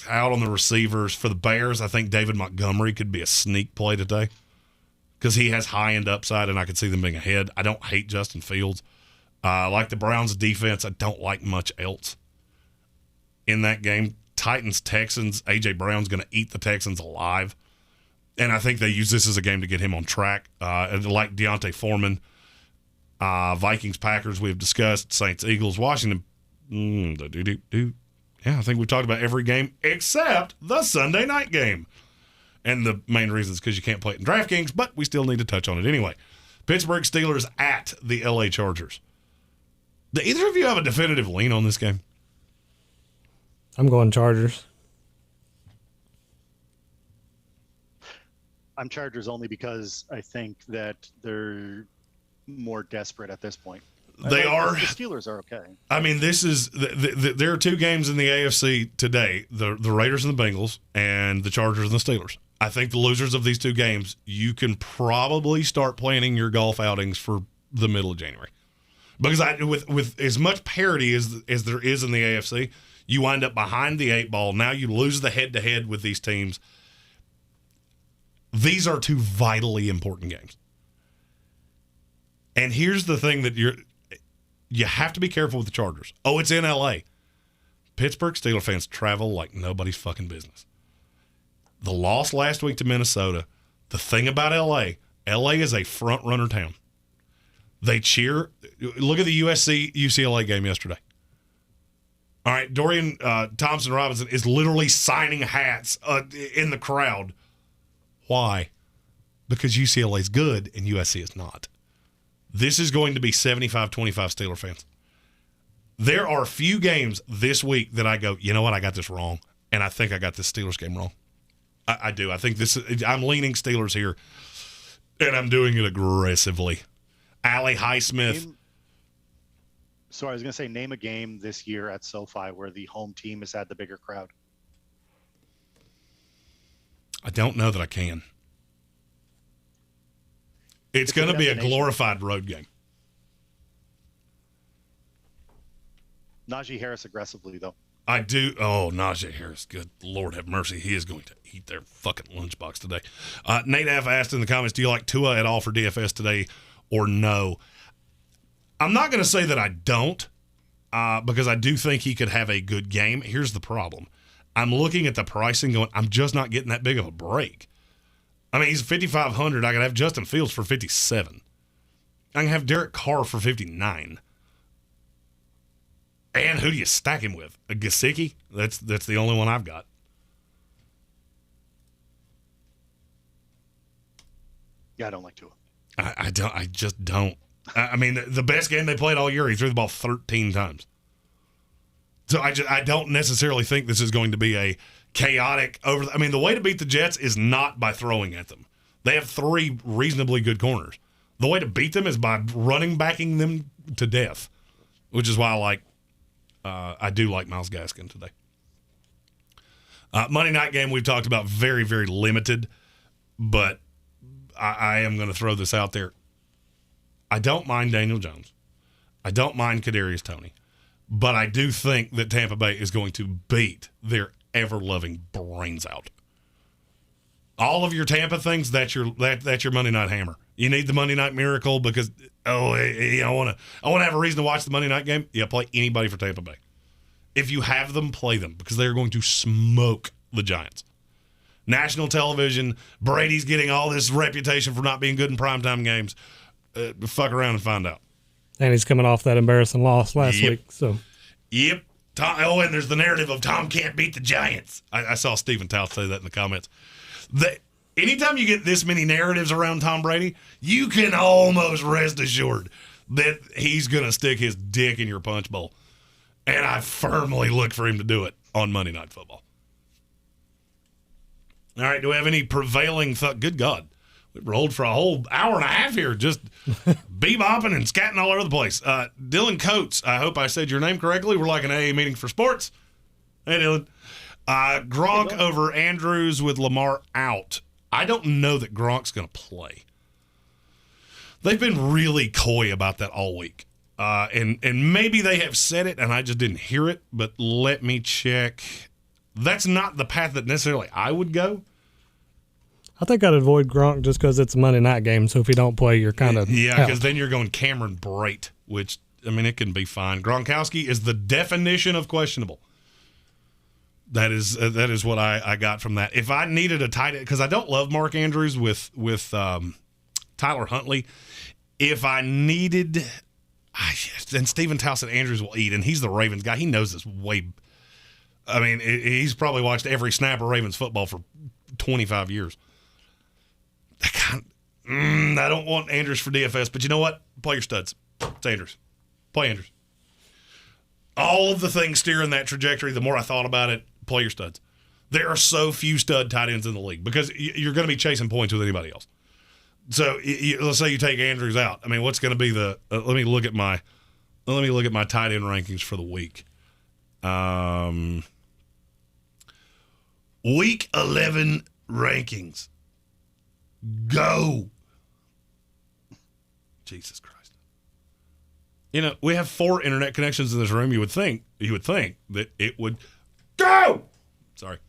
Out on the receivers. For the Bears, I think David Montgomery could be a sneak play today because he has high-end upside, and I could see them being ahead. I don't hate Justin Fields. I like the Browns' defense. I don't like much else in that game. Titans, Texans, A.J. Brown's going to eat the Texans alive. And I think they use this as a game to get him on track. Like Deontay Foreman, Vikings, Packers, we've discussed. Saints, Eagles, Washington. Yeah, I think we've talked about every game except the Sunday night game. And the main reason is because you can't play it in DraftKings, but we still need to touch on it anyway. Pittsburgh Steelers at the L.A. Chargers. Do either of you have a definitive lean on this game? I'm going Chargers. I'm Chargers only because I think that they're more desperate at this point. They are. The Steelers are okay. I mean, this is there are two games in the AFC today: the Raiders and the Bengals, and the Chargers and the Steelers. I think the losers of these two games, you can probably start planning your golf outings for the middle of January, because with as much parity as there is in the AFC, you wind up behind the 8 ball. Now you lose the head-to-head with these teams. These are two vitally important games. And here's the thing that you have to be careful with the Chargers. Oh, it's in L.A. Pittsburgh Steelers fans travel like nobody's fucking business. The loss last week to Minnesota, the thing about L.A. is a front-runner town. They cheer. Look at the USC-UCLA game yesterday. All right, Dorian Thompson-Robinson is literally signing hats in the crowd. Why? Because UCLA is good and USC is not. This is going to be 75-25 Steeler fans. There are a few games this week that I go, you know what, I got this wrong, and I think I got this Steelers game wrong. I do. I think I'm leaning Steelers here, and I'm doing it aggressively. Allie Highsmith. Sorry, I was going to say name a game this year at SoFi where the home team has had the bigger crowd. I don't know that I can. It's going to be a glorified road game. Najee Harris aggressively, though. I do. Oh, Najee Harris. Good Lord have mercy. He is going to eat their fucking lunchbox today. Nate F. asked in the comments, do you like Tua at all for DFS today or no? I'm not going to say that I don't because I do think he could have a good game. Here's the problem. I'm looking at the pricing going, I'm just not getting that big of a break. I mean, he's 5,500. I could have Justin Fields for 57. I can have Derek Carr for 59. And who do you stack him with? A Gesicki? That's the only one I've got. Yeah, I don't like Tua. I don't. I just don't. I mean, the best game they played all year, he threw the ball 13 times. So I don't necessarily think this is going to be a chaotic over. I mean, the way to beat the Jets is not by throwing at them. They have 3 reasonably good corners. The way to beat them is by running backing them to death, which is why I do like Myles Gaskin today. Monday night game we've talked about very, very limited, but I am going to throw this out there. I don't mind Daniel Jones. I don't mind Kadarius Toney. But I do think that Tampa Bay is going to beat their ever-loving brains out. All of your Tampa things, that's your Monday night hammer. You need the Monday night miracle because I want to have a reason to watch the Monday night game. Yeah, play anybody for Tampa Bay. If you have them, play them because they're going to smoke the Giants. National television, Brady's getting all this reputation for not being good in primetime games. Fuck around and find out. And he's coming off that embarrassing loss last Yep. week. So, Yep. And there's the narrative of Tom can't beat the Giants. I saw Stephen Tauth say that in the comments. Anytime you get this many narratives around Tom Brady, you can almost rest assured that he's going to stick his dick in your punch bowl. And I firmly look for him to do it on Monday Night Football. All right, do we have any prevailing thought? Good God. We rolled for a whole hour and a half here, just bebopping and scatting all over the place. Dylan Coates, I hope I said your name correctly. We're like an AA meeting for sports. Hey, Dylan. Gronk over Andrews with Lamar out. I don't know that Gronk's going to play. They've been really coy about that all week. And maybe they have said it and I just didn't hear it, but let me check. That's not the path that necessarily I would go. I think I'd avoid Gronk just because it's a Monday night game. So if you don't play, you're kind of because then you're going Cameron Brate, which I mean it can be fine. Gronkowski is the definition of questionable. That is what I got from that. If I needed a tight end, because I don't love Mark Andrews with Tyler Huntley. If I needed, then Stephen Towson Andrews will eat, and he's the Ravens guy. He knows this way. I mean, he's probably watched every snap of Ravens football for 25 years. I don't want Andrews for DFS, but you know what? Play your studs. It's Andrews. Play Andrews. All of the things steering that trajectory, the more I thought about it, play your studs. There are so few stud tight ends in the league because you're going to be chasing points with anybody else. So let's say you take Andrews out. I mean, what's going to be the let me look at my tight end rankings for the week. Week 11 rankings. Go. Jesus Christ. You know, we have 4 internet connections in this room. You would think that it would go. Sorry.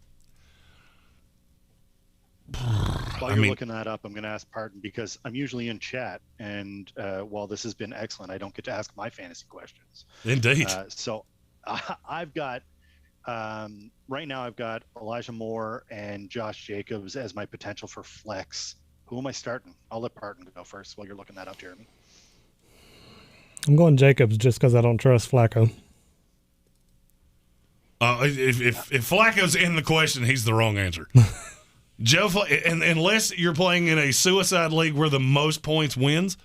While you're looking that up, I'm going to ask pardon because I'm usually in chat, and while this has been excellent, I don't get to ask my fantasy questions. Indeed. So I've got right now I've got Elijah Moore and Josh Jacobs as my potential for flex. Who am I starting? I'll let Parton go first while you're looking that up, Jeremy. I'm going Jacobs just because I don't trust Flacco. If Flacco's in the question, he's the wrong answer. Unless you're playing in a suicide league where the most points wins,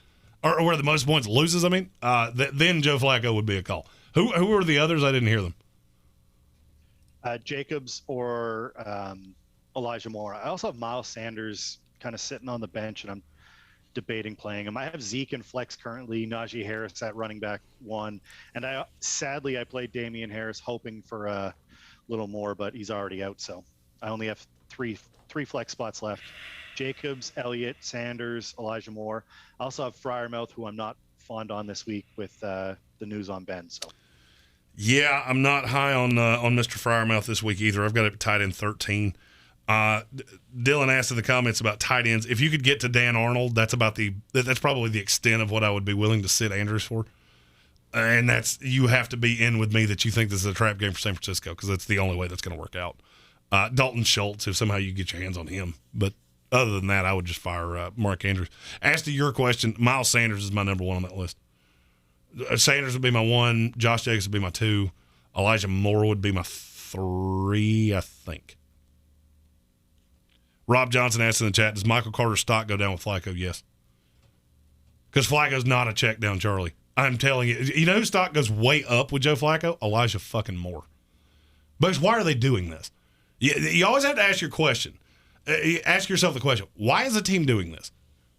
or where the most points loses, I mean, then Joe Flacco would be a call. Who are the others? I didn't hear them. Jacobs or Elijah Moore. I also have Miles Sanders kind of sitting on the bench, and debating playing him. I have Zeke and flex currently, Najee Harris at running back 1, and I played Damian Harris hoping for a little more, but he's already out, so I only have three flex spots left. Jacobs, Elliott, Sanders, Elijah Moore. I also have Freiermuth, who I'm not fond on this week with the news on Ben. So, yeah, I'm not high on Mr. Freiermuth this week either. I've got it tight end 13. Dylan asked in the comments about tight ends. If you could get to Dan Arnold, that's probably the extent of what I would be willing to sit Andrews for. And you have to be in with me that you think this is a trap game for San Francisco, because that's the only way that's going to work out. Dalton Schultz, if somehow you get your hands on him. But other than that, I would just fire Mark Andrews. As to your question, Miles Sanders is my number 1 on that list. Sanders would be my 1. Josh Jacobs would be my 2. Elijah Moore would be my 3, I think. Rob Johnson asked in the chat, does Michael Carter's stock go down with Flacco? Yes. Because Flacco's not a check down Charlie. I'm telling you. You know whose stock goes way up with Joe Flacco? Elijah fucking Moore. But why are they doing this? You always have to ask your question. Ask yourself the question, why is the team doing this?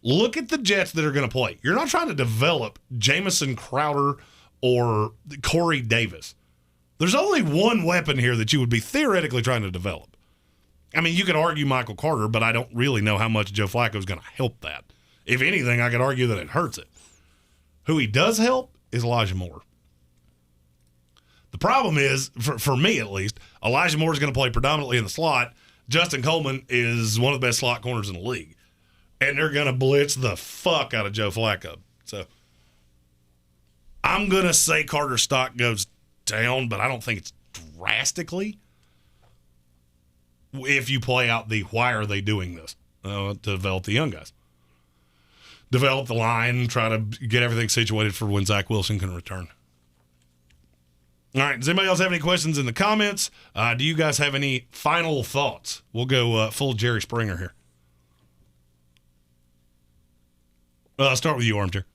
Look at the Jets that are going to play. You're not trying to develop Jamison Crowder or Corey Davis. There's only one weapon here that you would be theoretically trying to develop. I mean, you could argue Michael Carter, but I don't really know how much Joe Flacco is going to help that. If anything, I could argue that it hurts it. Who he does help is Elijah Moore. The problem is, for me at least, Elijah Moore is going to play predominantly in the slot. Justin Coleman is one of the best slot corners in the league. And they're going to blitz the fuck out of Joe Flacco. So I'm going to say Carter's stock goes down, but I don't think it's drastically. If you play out the why are they doing this? To develop the young guys. Develop the line, try to get everything situated for when Zach Wilson can return. All right, does anybody else have any questions in the comments? Do you guys have any final thoughts? We'll go full Jerry Springer here. I'll start with you, Armchair.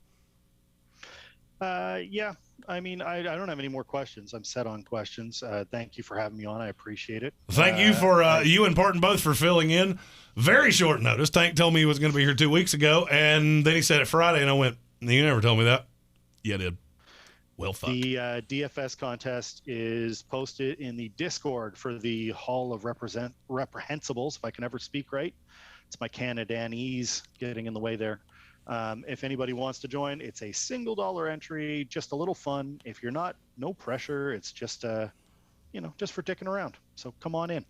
Yeah, I mean, I don't have any more questions. I'm set on questions. Thank you for having me on. I appreciate it. Thank you for you and Parton both for filling in. Very short notice. Tank told me he was going to be here 2 weeks ago, and then he said it Friday, and I went, you never told me that. Yeah, I did. Well, fuck. The DFS contest is posted in the Discord for the Hall of Reprehensibles, if I can ever speak right. It's my Canadanese getting in the way there. If anybody wants to join, it's a $1 entry, just a little fun. If you're not, no pressure. It's just, just for dicking around. So come on in.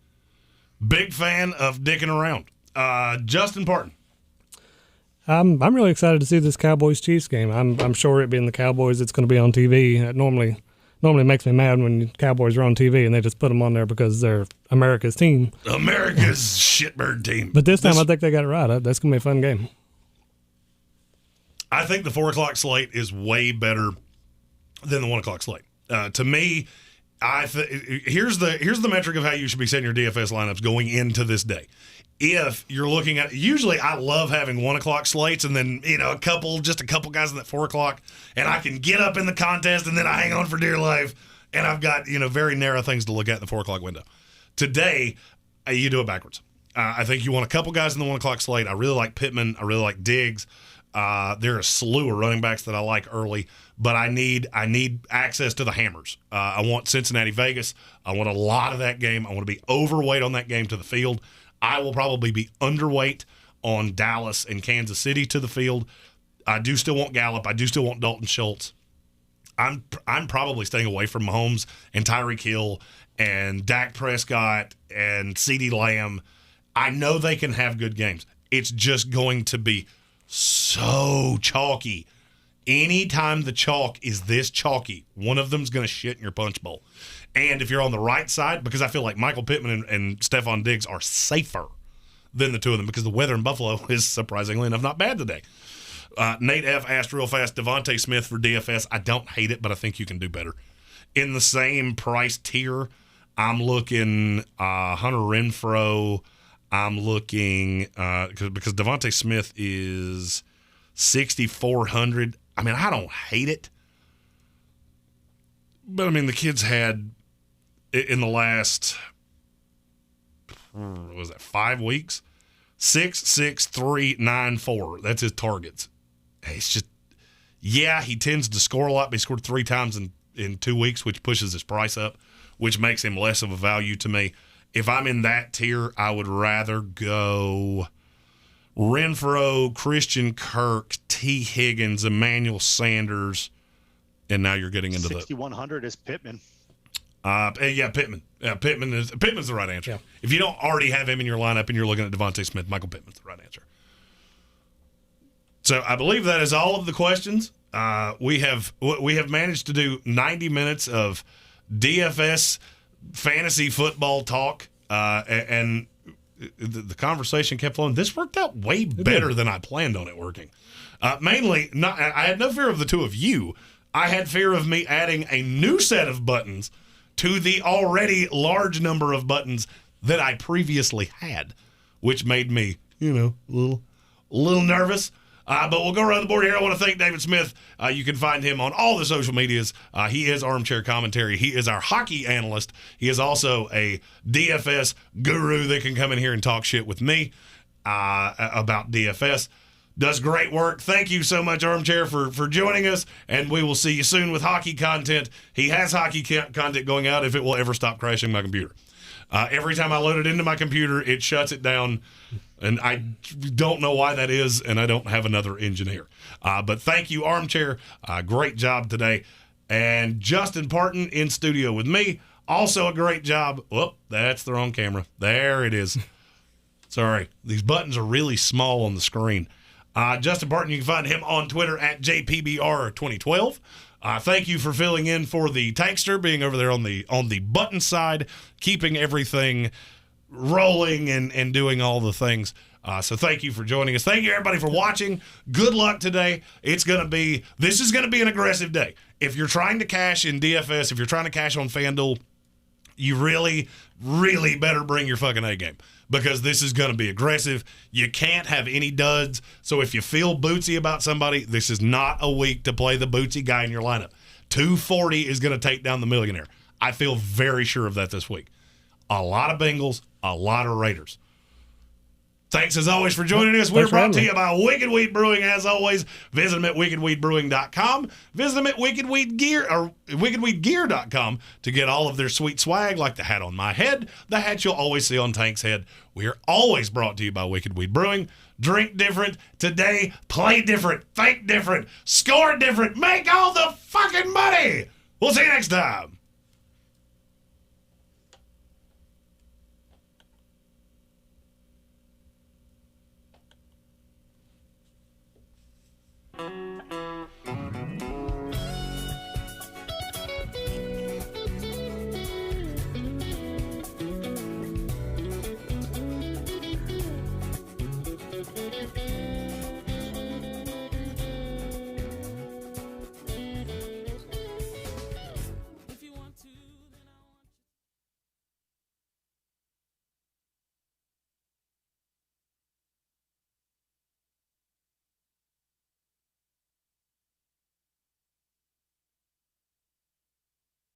Big fan of dicking around. Justin Parton. I'm really excited to see this Cowboys-Chiefs game. I'm sure it being the Cowboys, it's going to be on TV. It normally makes me mad when Cowboys are on TV and they just put them on there because they're America's team. America's shitbird team. But this time I think they got it right. That's going to be a fun game. I think the 4 o'clock slate is way better than the 1 o'clock slate. To me, here's the metric of how you should be setting your DFS lineups going into this day. If you're looking at, usually I love having 1 o'clock slates and then, a couple guys in that 4 o'clock, and I can get up in the contest and then I hang on for dear life, and I've got, very narrow things to look at in the 4 o'clock window. Today, you do it backwards. I think you want a couple guys in the 1 o'clock slate. I really like Pittman. I really like Diggs. There are a slew of running backs that I like early, but I need access to the hammers. I want Cincinnati, Vegas. I want a lot of that game. I want to be overweight on that game to the field. I will probably be underweight on Dallas and Kansas City to the field. I do still want Gallup. I do still want Dalton Schultz. I'm probably staying away from Mahomes and Tyreek Hill and Dak Prescott and CeeDee Lamb. I know they can have good games. It's just going to be so chalky. Anytime the chalk is this chalky, one of them's going to shit in your punch bowl. And if you're on the right side, because I feel like Michael Pittman and Stephon Diggs are safer than the two of them because the weather in Buffalo is surprisingly enough not bad today. Nate F. asked real fast, Devontae Smith for DFS. I don't hate it, but I think you can do better. In the same price tier, I'm looking Hunter Renfrow. I'm looking because Devontae Smith is 6,400. I mean, I don't hate it. But, I mean, the kids had, in the last, 5 weeks, 66394. That's his targets. It's just, yeah, he tends to score a lot, but he scored 3 times in 2 weeks, which pushes his price up, which makes him less of a value to me. If I'm in that tier, I would rather go Renfro, Christian Kirk, T. Higgins, Emmanuel Sanders, and now you're getting into 6,100 is Pittman. Pittman. Pittman's the right answer. Yeah. If you don't already have him in your lineup and you're looking at Devontae Smith, Michael Pittman's the right answer. So I believe that is all of the questions. We have managed to do 90 minutes of DFS fantasy football talk, and the conversation kept flowing. This worked out way better than I planned on it working. Mainly, I had no fear of the two of you. I had fear of me adding a new set of buttons to the already large number of buttons that I previously had, which made me, a little nervous. But we'll go around the board here. I want to thank David Smith. You can find him on all the social medias. He is Armchair Commentary. He is our hockey analyst. He is also a DFS guru that can come in here and talk shit with me about DFS. Does great work. Thank you so much, Armchair, for joining us, and we will see you soon with hockey content. He has hockey content going out if it will ever stop crashing my computer. Every time I load it into my computer, it shuts it down, and I don't know why that is, and I don't have another engineer. But thank you, Armchair. Great job today. And Justin Parton in studio with me. Also a great job. Whoop, that's the wrong camera. There it is. Sorry. These buttons are really small on the screen. Justin Parton, you can find him on Twitter at JPBR2012. Thank you for filling in for the Tankster, being over there on the button side, keeping everything rolling and doing all the things. So thank you for joining us. Thank you, everybody, for watching. Good luck today. This is going to be an aggressive day. If you're trying to cash in DFS, if you're trying to cash on FanDuel, you really, really better bring your fucking A game, because this is going to be aggressive. You can't have any duds. So if you feel bootsy about somebody, this is not a week to play the bootsy guy in your lineup. 240 is going to take down the millionaire. I feel very sure of that this week. A lot of Bengals, a lot of Raiders. Thanks, as always, for joining us. We're brought to you by Wicked Weed Brewing. As always, visit them at wickedweedbrewing.com. Visit them at wickedweedgear.com to get all of their sweet swag, like the hat on my head, the hat you'll always see on Tank's head. We are always brought to you by Wicked Weed Brewing. Drink different today, play different, think different, score different, make all the fucking money. We'll see you next time.